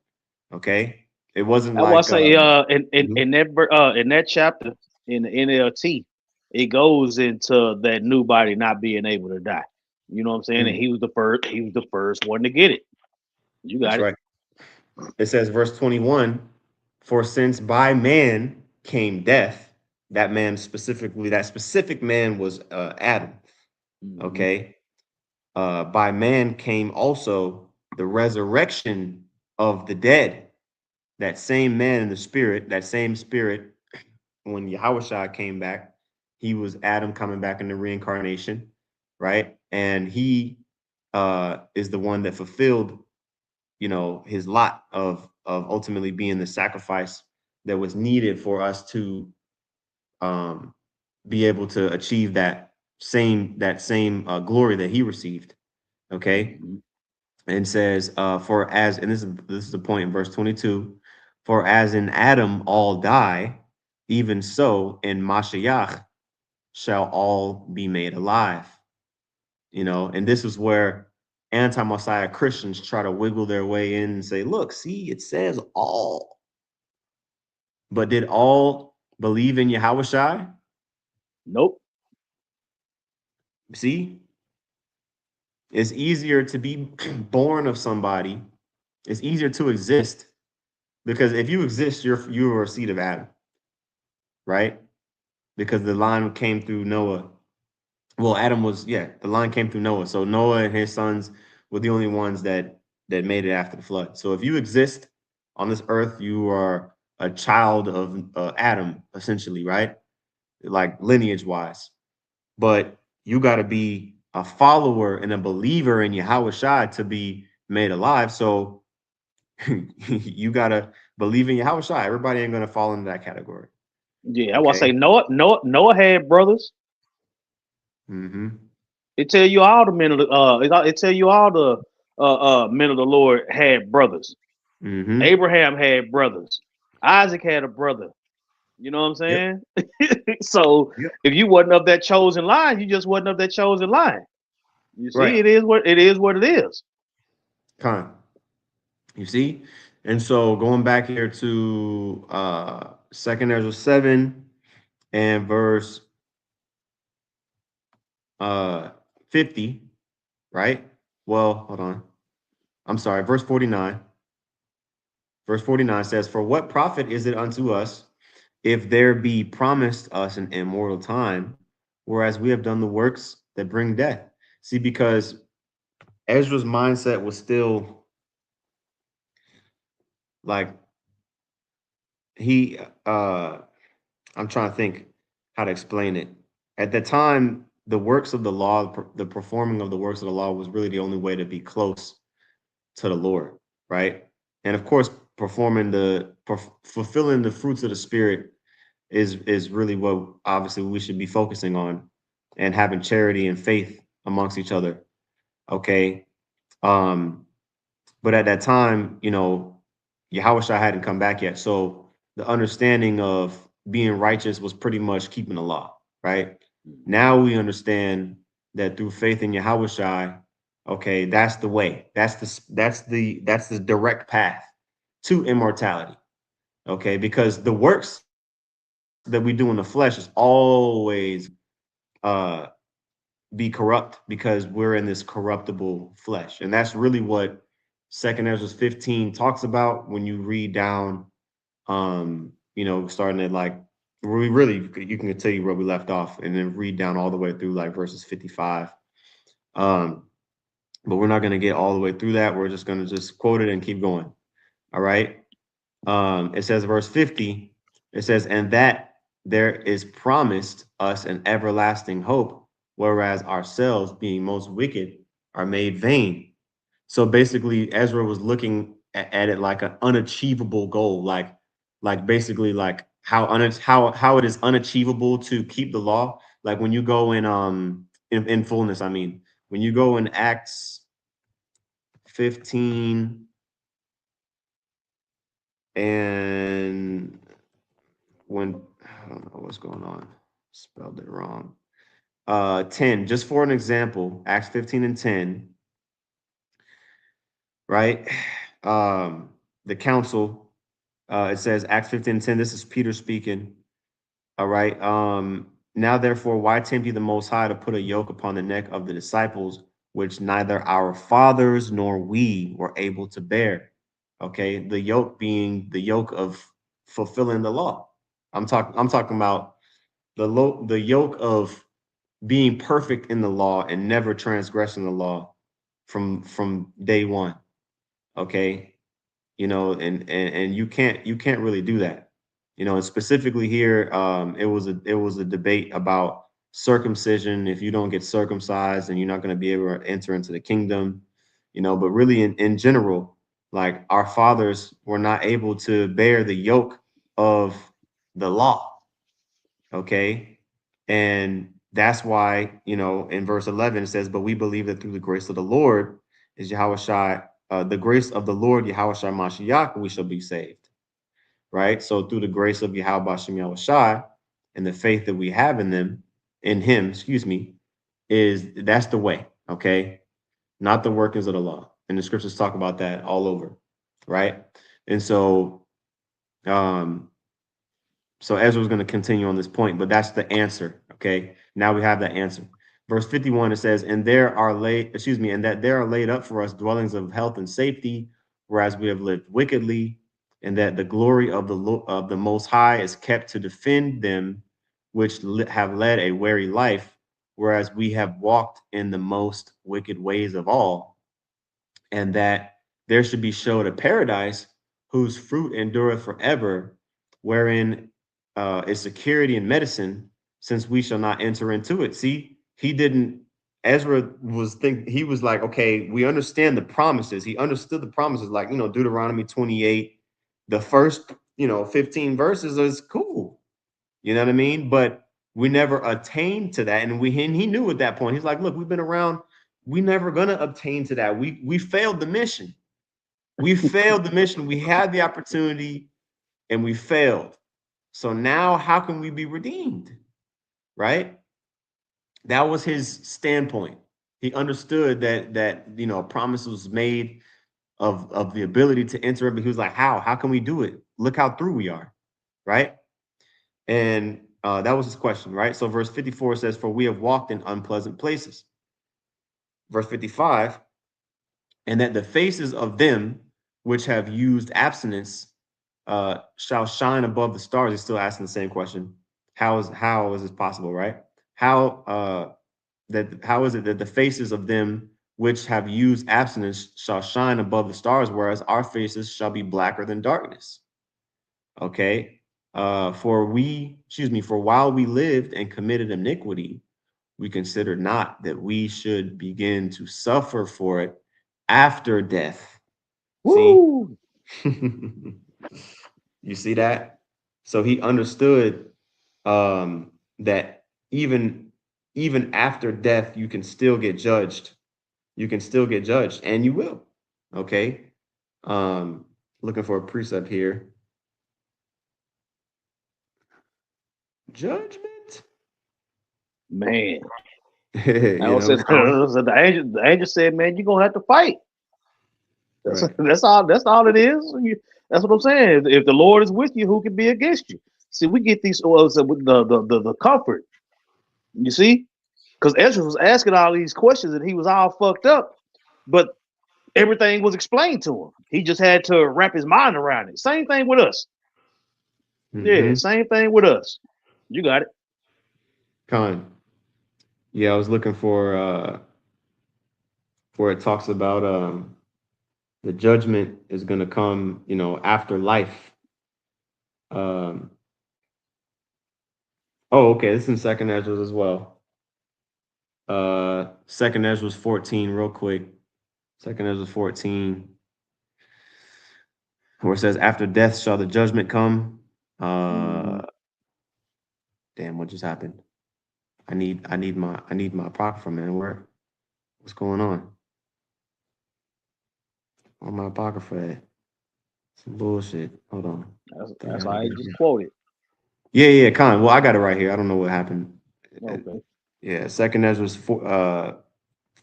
Okay, it wasn't I want like to say mhm. in that chapter in the NLT, it goes into that new body not being able to die. You know what I'm saying? And Mm, he was the first one to get it. You that's got it. right. It says verse 21, for since by man came death, that specific man was Adam. Mm-hmm. Okay, by man came also the resurrection of the dead. That same man in the spirit, that same spirit, when Yahushua came back, he was Adam coming back in the reincarnation, right? And he is the one that fulfilled, his lot of ultimately being the sacrifice that was needed for us to um, be able to achieve that same glory that he received. Okay, Mm-hmm. and says, for as, and this is the point in verse 22, for as in Adam all die, even so in Mashiach shall all be made alive. And this is where anti-Messiah Christians try to wiggle their way in and say, look, see, it says all. But did all believe in Yahushai? Nope. See, it's easier to be born of somebody. It's easier to exist, because if you exist, you're a seed of Adam, right? Because the line came through Noah. Well, Adam was, yeah, the line came through Noah. So Noah and his sons were the only ones that made it after the flood. So if you exist on this earth, you are a child of Adam, essentially, right? Like lineage wise. But you got to be a follower and a believer in Yahweh Shai to be made alive. So you got to believe in Yahweh Shai. Everybody ain't going to fall into that category. Yeah, I want to say Okay. Noah had brothers. Mm-hmm. It tell you all the men of the it tell you all the men of the Lord had brothers. Mm-hmm. Abraham had brothers. Isaac had a brother. You know what I'm Yep. saying? So Yep. if you wasn't of that chosen line, you just wasn't of that chosen line. You see, Right. it is what it is. Con. You see? And so going back here to second Ezra 7 and verse uh 50, right? Well, hold on. I'm sorry, verse 49. Verse 49 says, for what profit is it unto us if there be promised us an immortal time, whereas we have done the works that bring death? See, because Ezra's mindset was still like he I'm trying to think how to explain it. At the time, the works of the law, the performing of the works of the law was really the only way to be close to the Lord, right? And of course, fulfilling the fruits of the spirit is really what obviously we should be focusing on, and having charity and faith amongst each other. Okay. Um, but at that time, Yahushua hadn't come back yet. So the understanding of being righteous was pretty much keeping the law, right? Now we understand that through faith in Yahushua, okay, that's the way. That's the direct path to immortality. Okay, because the works that we do in the flesh is always uh be corrupt because we're in this corruptible flesh. And that's really what Second Ezra 15 talks about when you read down, starting at like, we really, you can tell you where we left off and then read down all the way through like verses 55. But we're not going to get all the way through that. We're just going to just quote it and keep going. All right. It says, verse 50, it says, and that there is promised us an everlasting hope, whereas ourselves, being most wicked, are made vain. So basically, Ezra was looking at it like an unachievable goal, like basically like how it is unachievable to keep the law. Like when you go in fullness, I mean, when you go in Acts 15 and when I don't know what's going on, spelled it wrong. 10, just for an example, Acts 15 and 10, right? The council, it says Acts 15 and 10, this is Peter speaking. All right. Now therefore, why tempt ye the Most High to put a yoke upon the neck of the disciples, which neither our fathers nor we were able to bear? Okay, the yoke being the yoke of fulfilling the law. I'm talking about the yoke of being perfect in the law and never transgressing the law from day one. Okay, and you can't really do that. And specifically here, it was a debate about circumcision. If you don't get circumcised, then you're not going to be able to enter into the kingdom. But really, in general, like our fathers were not able to bear the yoke of the law. Okay. And that's why, in verse 11, it says, but we believe that through the grace of the Lord is Yahweh Shai, the grace of the Lord, Yahweh Shai Mashiach, we shall be saved. Right. So through the grace of Yahweh Bashem Yahweh Shai and the faith that we have in him, that's the way. Okay. Not the workings of the law. And the scriptures talk about that all over. Right. And so Ezra was going to continue on this point, but that's the answer. Okay. Now we have that answer. Verse 51, it says, and that there are laid up for us dwellings of health and safety, whereas we have lived wickedly, and that the glory of the Most High is kept to defend them which have led a weary life, whereas we have walked in the most wicked ways of all, and that there should be showed a paradise whose fruit endureth forever, wherein is security and medicine, since we shall not enter into it. See, Ezra he was like, okay, we understand the promises. He understood the promises, like, Deuteronomy 28, the first, 15 verses is cool. You know what I mean? But we never attained to that. And he knew at that point, he's like, look, we've been around. We never gonna obtain to that. We failed the mission. We failed the mission. We had the opportunity and we failed. So now how can we be redeemed? Right? That was his standpoint. He understood that a promise was made of the ability to enter it, but he was like, how can we do it? Look how through we are. Right? And that was his question, right? So verse 54 says, for we have walked in unpleasant places. Verse 55, and that the faces of them which have used abstinence shall shine above the stars. He's still asking the same question. How is this possible, right? How is it that the faces of them which have used abstinence shall shine above the stars, whereas our faces shall be blacker than darkness? Okay. For while we lived and committed iniquity, we considered not that we should begin to suffer for it after death. Woo! See? You see that? So he understood that even after death, you can still get judged. You can still get judged, and you will. Okay. Looking for a precept here. Judgment. Man. So The angel said, man, you're gonna have to fight. That's right. that's all it is. That's what I'm saying. If the Lord is with you, who can be against you? See, we get these the comfort. You see, because Esdras was asking all these questions and he was all fucked up, but everything was explained to him. He just had to wrap his mind around it. Same thing with us. Yeah, same thing with us. You got it. Con. Yeah, I was looking for where it talks about the judgment is gonna come, after life. Um oh, okay, this is in second Ezra as well. Second Ezra was 14, real quick. Second Ezra 14, where it says, after death shall the judgment come. Damn, what just happened? I need my apocrypha, man. What's going on? Where my apocrypha at? Some bullshit. Hold on. That's why I just quoted. Yeah, Con. Well, I got it right here. I don't know what happened. Okay. Yeah, second Ezra was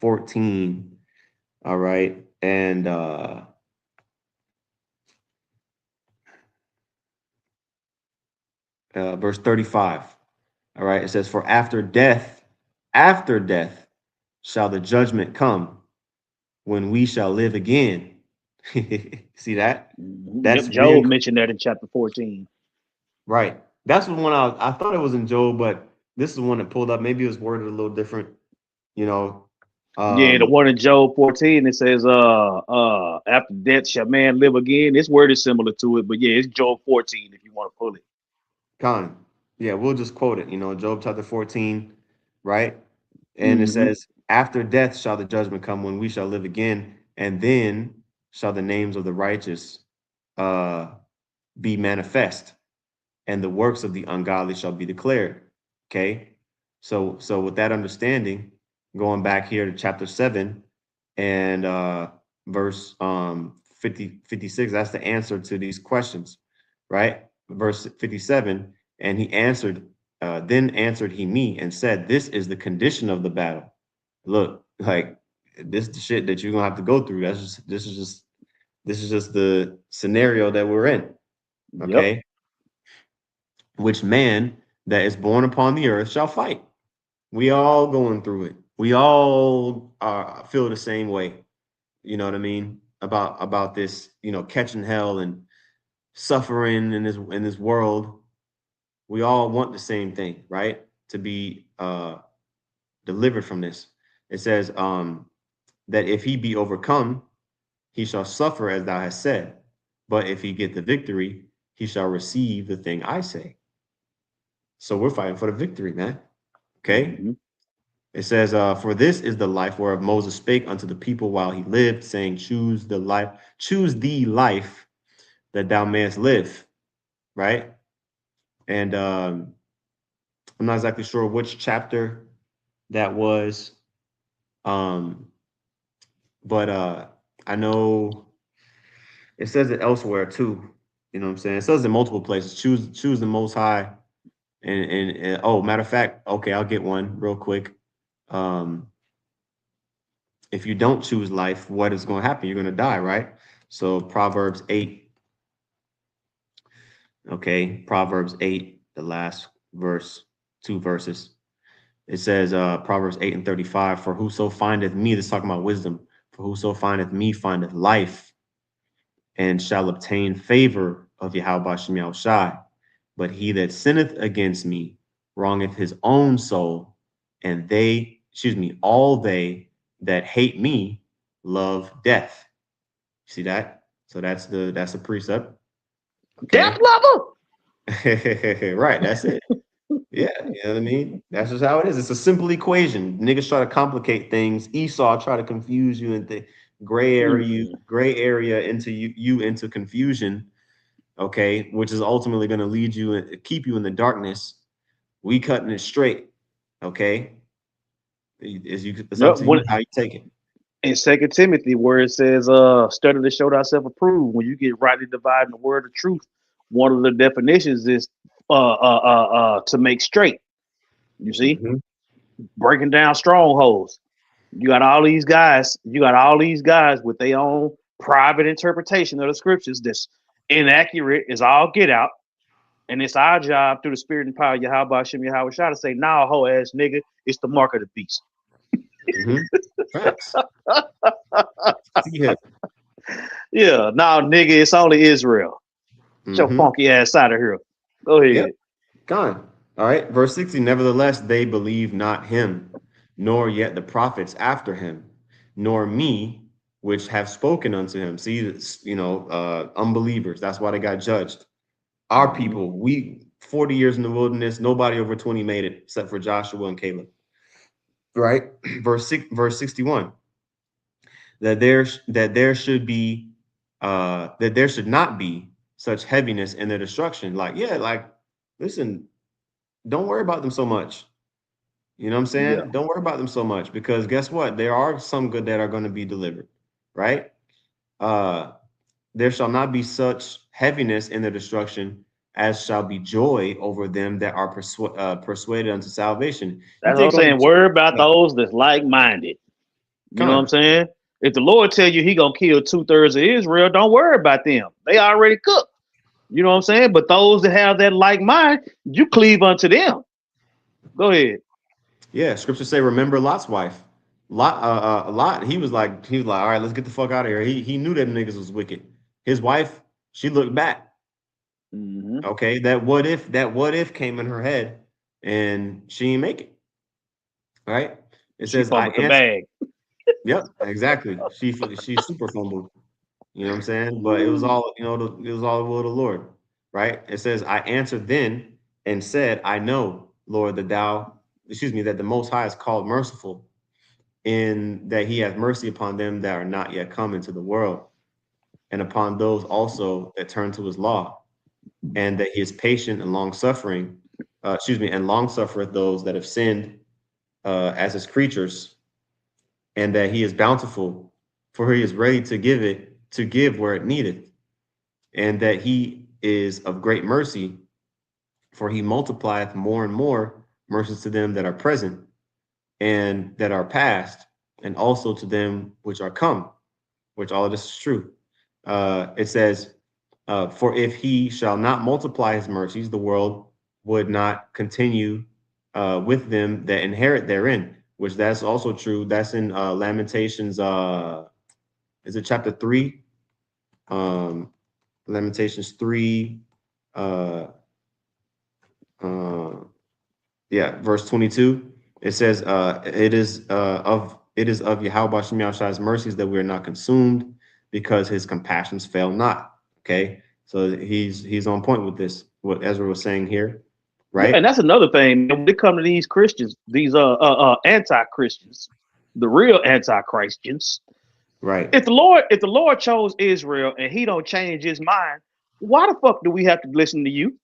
14. All right. And verse 35. All right. It says, for after death shall the judgment come, when we shall live again. See that? That's Yep, Job reoccurring. mentioned that in chapter 14. Right. That's the one I thought it was in Job, but this is the one that pulled up. Maybe it was worded a little different, you know. Yeah, the one in Job 14, it says, after death shall man live again. This word is similar to it, but yeah, it's Job 14 if you want to pull it. Con. Yeah, we'll just quote it, Job chapter 14, right? And it says, after death shall the judgment come, when we shall live again, and then shall the names of the righteous be manifest, and the works of the ungodly shall be declared. Okay. So with that understanding, going back here to chapter 7 and verse 56, that's the answer to these questions, right? Verse 57, and he answered, then answered he me and said, this is the condition of the battle. Look, like, this is the shit that you're gonna have to go through. This is just the scenario that we're in. Okay. Yep. Which man that is born upon the earth shall fight. We all going through it. We all feel the same way. You know what I mean? About this, catching hell and suffering in this world. We all want the same thing, right? To be delivered from this. It says that if he be overcome, he shall suffer as thou hast said. But if he get the victory, he shall receive the thing I say. So we're fighting for the victory, man. Okay. It says, for this is the life whereof Moses spake unto the people while he lived, saying, choose the life that thou mayest live. Right. And I'm not exactly sure which chapter that was. But I know it says it elsewhere too. You know what I'm saying? It says in multiple places, choose the most high. And oh, matter of fact, okay, I'll get one real quick. If you don't choose life, what is going to happen? You're going to die, right? So Proverbs 8. Okay, Proverbs 8, the last verse, 2 verses. It says, Proverbs 8 and 35, for whoso findeth me, this is talking about wisdom, for whoso findeth me findeth life, and shall obtain favor of Yahweh Shem Yahushai. But he that sinneth against me wrongeth his own soul, and all they that hate me love death. See that? So that's a precept. Okay. Death lover. Right, that's it. Yeah, you know what I mean? That's just how it is. It's a simple equation. Niggas try to complicate things. Esau try to confuse you into gray area into you into confusion. Okay, which is ultimately going to lead you and keep you in the darkness. We cutting it straight. Okay, it's up Yep. to you how you take it. In Second Timothy, where it says, study to show thyself approved. When you get rightly dividing the word of truth, one of the definitions is to make straight. You see, breaking down strongholds. You got all these guys. You got all these guys with their own private interpretation of the scriptures that's inaccurate as all get out. And it's our job through the spirit and power of Yahweh Hashem Yahweh Shah to say, nah, ho ass nigga, it's the mark of the beast. Mm-hmm. Facts. See him. Yeah, nah, nigga, it's only Israel. Get your Mm-hmm. funky ass out of here. Go ahead. Yep. Gone. All right. Verse 60. Nevertheless, they believe not him, nor yet the prophets after him, nor me, which have spoken unto him. See, it's, unbelievers. That's why they got judged. Our people, we 40 years in the wilderness, nobody over 20 made it except for Joshua and Caleb. Right? Verse 61. That there should be that there should not be such heaviness in their destruction. Like, yeah, like, listen, don't worry about them so much. You know what I'm Yeah. saying? Don't worry about them so much, because guess what? There are some good that are going to be delivered, right? There shall not be such heaviness in their destruction as shall be joy over them that are persuaded unto salvation. You That's what I'm think only saying. Worry about those that's like-minded. You know what I'm con, saying? If the Lord tell you he gonna kill 2/3 of Israel, don't worry about them. They already cooked. You know what I'm saying? But those that have that like mind, you cleave unto them. Go ahead. yeah, scripture say, remember Lot's wife. Lot, he was like, all right, let's get the fuck out of here. He knew that niggas was wicked. His wife, she looked back. Mm-hmm. Okay, that what if came in her head, and she didn't make it. Right? It She says, I fumbled the answer. bag. Yep, exactly. She super fumbled. You know what I'm saying? But it was all, it was all the will of the Lord. Right? It says, I answered then and said, I know, Lord, that the Most High is called merciful, in that he has mercy upon them that are not yet come into the world, and upon those also that turn to his law, and that he is patient and long suffering, and long suffereth those that have sinned as his creatures, and that he is bountiful, for he is ready to give where it needeth, and that he is of great mercy, for he multiplieth more and more mercies to them that are present and that are past, and also to them which are come, which all of this is true. It says, for if he shall not multiply his mercies, the world would not continue with them that inherit therein, which that's also true. That's in Lamentations, is it chapter 3? Lamentations 3, uh, uh, yeah, verse 22. It says, it is of Yahweh Shem Yahshua's mercies that we are not consumed, because his compassions fail not. Okay, so he's on point with this, what Ezra was saying here, Yeah, and right? that's another thing. When it come to these Christians, these anti-Christians, the real anti-Christians, Right. if the Lord chose Israel and he don't change his mind, why the fuck do we have to listen to you?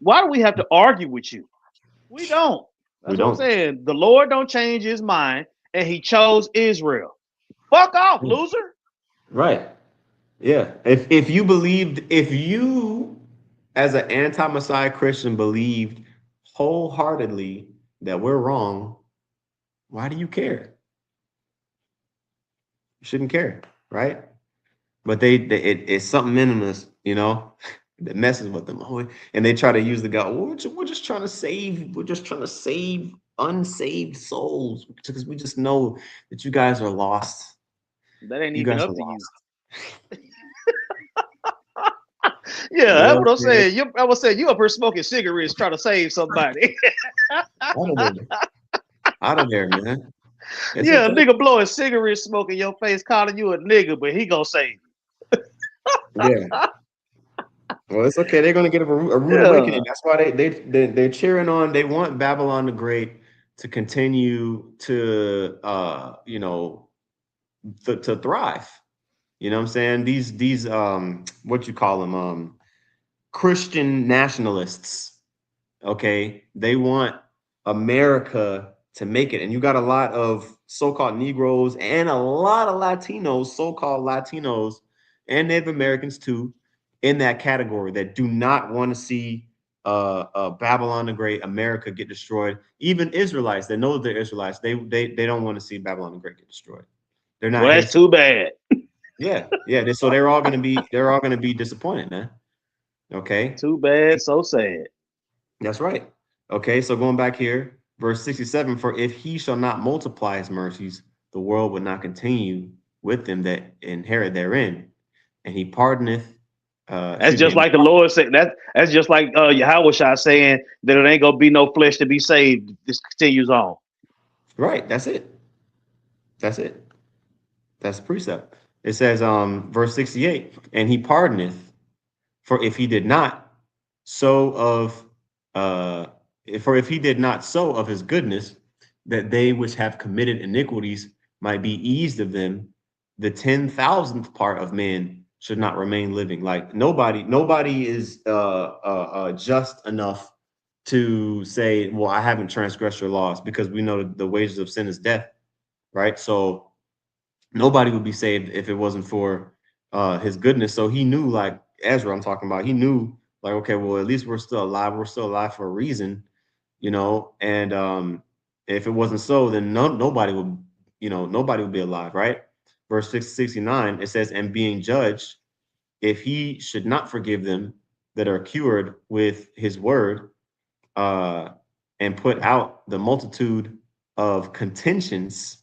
Why do we have to argue with you? We don't. We That's what I'm don't. saying. The Lord don't change his mind and he chose Israel. Fuck off, loser. Right. Yeah. If you as an anti-Messiah Christian believed wholeheartedly that we're wrong, why do you care? You shouldn't care, right? But it's something in us, that messes with them. Oh, and they try to use the God. Well, we're just trying to save. We're just trying to save unsaved souls, because we just know that you guys are lost. That ain't You even guys are up to you. lost. Yeah, You know that's what what I'm I'm saying? saying. I was saying you up here smoking cigarettes trying to save somebody. Out of there. Out of there, man. It's Yeah, a okay. nigga blowing cigarettes, smoking your face, calling you a nigga, but he gonna save Yeah. Well, it's okay. They're gonna get a you. rude Yeah. awakening. That's why they're cheering on. They want Babylon the Great to continue to to thrive. You know what I'm saying? These what you call them, Christian nationalists. Okay, they want America to make it, and you got a lot of so-called Negroes and a lot of Latinos, so-called Latinos and Native Americans too, in that category, that do not want to see Babylon the Great, America, get destroyed. Even Israelites that know that they're Israelites, they don't want to see Babylon the Great get destroyed. They're not Well, that's hasty. too bad. Yeah, yeah. So they're all gonna be disappointed, man. Okay, Too bad, so sad. that's right. Okay, so going back here, verse 67, for if he shall not multiply his mercies, the world would not continue with them that inherit therein. And he pardoneth, That's excuse me, just like the Lord said. That's just like Yahweh Shah saying that it ain't gonna be no flesh to be saved. This continues on. right, that's it. That's it. That's the precept. It says, verse 68, and he pardoneth, for if he did not, so of uh for if he did not so of his goodness, that they which have committed iniquities might be eased of them, the 10,000th part of men should not remain living. Like nobody is just enough to say, well, I haven't transgressed your laws, because we know the wages of sin is death, right? So nobody would be saved if it wasn't for his goodness. So he knew, like Ezra, I'm talking about, he knew, like, okay, well, at least we're still alive. We're still alive for a reason, and if it wasn't so, then nobody would, nobody would be alive, right? Verse 69, it says, and being judged, if he should not forgive them that are cured with his word, uh, and put out the multitude of contentions,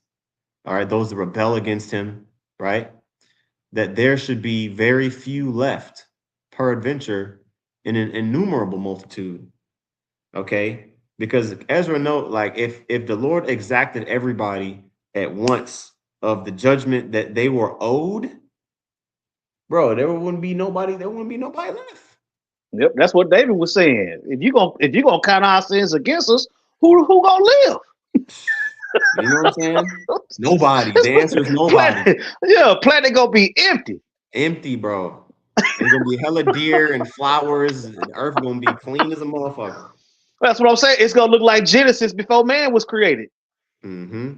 all right, those that rebel against him, right? That there should be very few left, peradventure, in an innumerable multitude. Okay, because Ezra note, like, if the Lord exacted everybody at once of the judgment that they were owed, bro, there wouldn't be nobody. There wouldn't be nobody left. Yep, that's what David was saying. If you gonna count our sins against us, who gonna live? You know what I'm saying? Nobody. The answer is nobody. Planet, yeah, planet gonna be empty. Empty, bro. It's gonna be hella deer and flowers. The earth gonna be clean as a motherfucker. That's what I'm saying. It's gonna look like Genesis before man was created. Mm-hmm.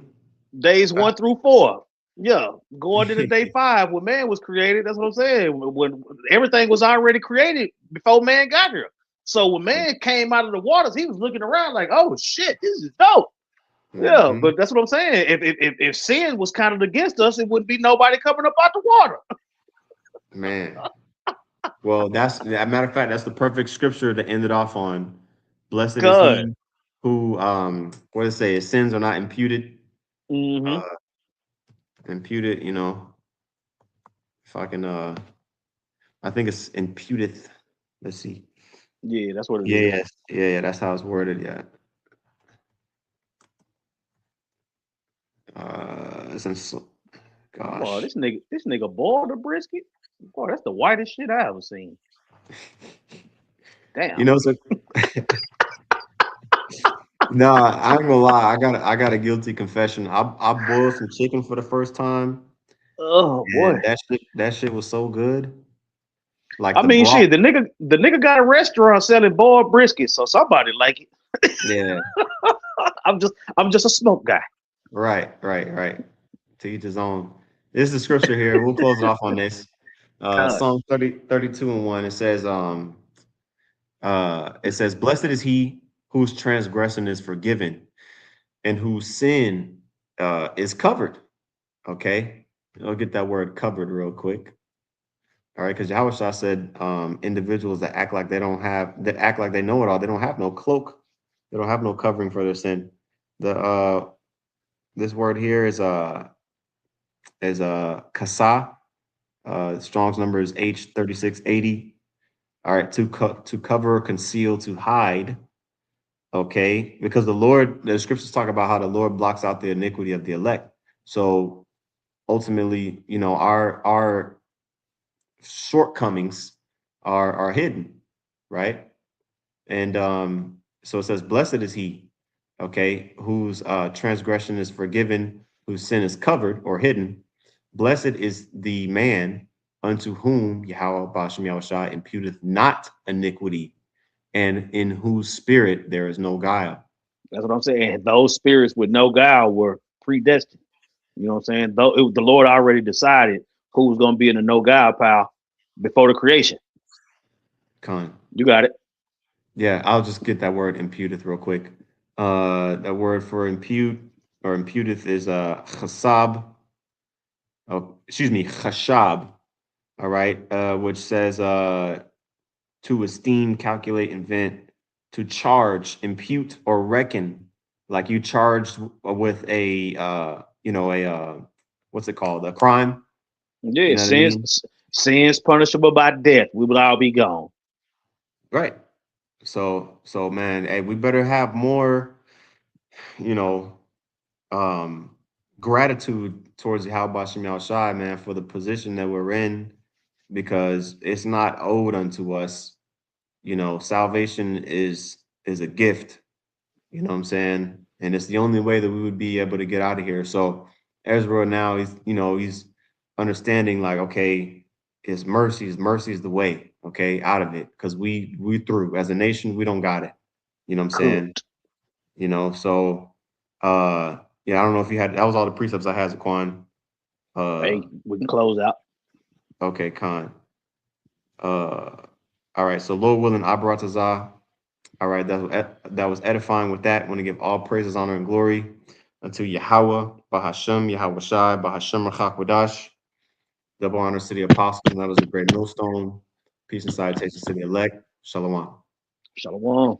Days 1 through 4. Yeah, going into day 5 when man was created. That's what I'm saying. When everything was already created before man got here. So when man came out of the waters, he was looking around like, "Oh shit, this is dope." Yeah, Mm-hmm. but that's what I'm saying. If sin was counted against us, it wouldn't be nobody coming up out the water. Man. Well, that's, as a matter of fact, that's the perfect scripture to end it off on. Blessed is Good. he who, what does it say? His sins are not imputed. Mm-hmm. Uh, imputed, if I can, I think it's imputeth. Let's see. Yeah, that's what it Yeah, is. yes, yeah, that's how it's worded. Yeah. It's in, Boy, gosh. this nigga boiled a brisket. Boy, that's the whitest shit I ever seen. Damn. So no, I ain't gonna lie. I got a guilty confession. I boiled some chicken for the first time, Oh boy. and that shit was so good. Like I the mean, broth. shit. The nigga got a restaurant selling boiled brisket, so somebody like it. Yeah. I'm just a smoke guy. Right, right, right. To each his own. This is the scripture here. We'll close it off on this. God. Psalm 32:1. It says, blessed is he whose transgression is forgiven and whose sin is covered. Okay. I'll get that word covered real quick. All right, because Yahweh Shah said individuals that act like they know it all, they don't have no cloak, they don't have no covering for their sin. The this word here is kasa. Strong's number is H3680. All right, to cover, conceal, to hide. Okay, because the scriptures talk about how the Lord blocks out the iniquity of the elect. So ultimately, our shortcomings are hidden, right? And so it says, blessed is he, okay, whose transgression is forgiven, whose sin is covered or hidden. Blessed is the man unto whom Yahweh Bashem Yahushua imputeth not iniquity, and in whose spirit there is no guile. That's what I'm saying. Those spirits with no guile were predestined. You know what I'm saying? Though the Lord already decided who was going to be in the no guile pile before the creation. Con. You got it. Yeah, I'll just get that word imputeth real quick. That word for impute or imputeth is chasab. Oh, excuse me, chashab. All right, which says to to esteem, calculate, invent, to charge, impute, or reckon. Like you charged with a what's it called? A crime. You Yeah, know what I mean? sins punishable by death. We would all be gone. Right. So man, hey, we better have more, you know, um gratitude towards Yahweh Shem Shai, man, for the position that we're in, because it's not owed unto us. Salvation is a gift. You know what I'm saying? And it's the only way that we would be able to get out of here. So Ezra now he's understanding like, okay, his mercy is the way, okay, out of it. Because we through as a nation, we don't got it. You know what I'm saying? Cooked. So yeah, I don't know if you had that was all the precepts I had, Zaquan. Uh Hey, we can close out. okay, Khan. All right, so Lord willing, Abaratazah. All right, that was edifying. With that, I want to give all praises, honor, and glory unto Yahweh, Bahashem, Yahweh Shai, Bahashem Rachakwadash. Double honor to the apostles, and that was a great millstone. Peace and salutations to the elect. Shalom. Shalom.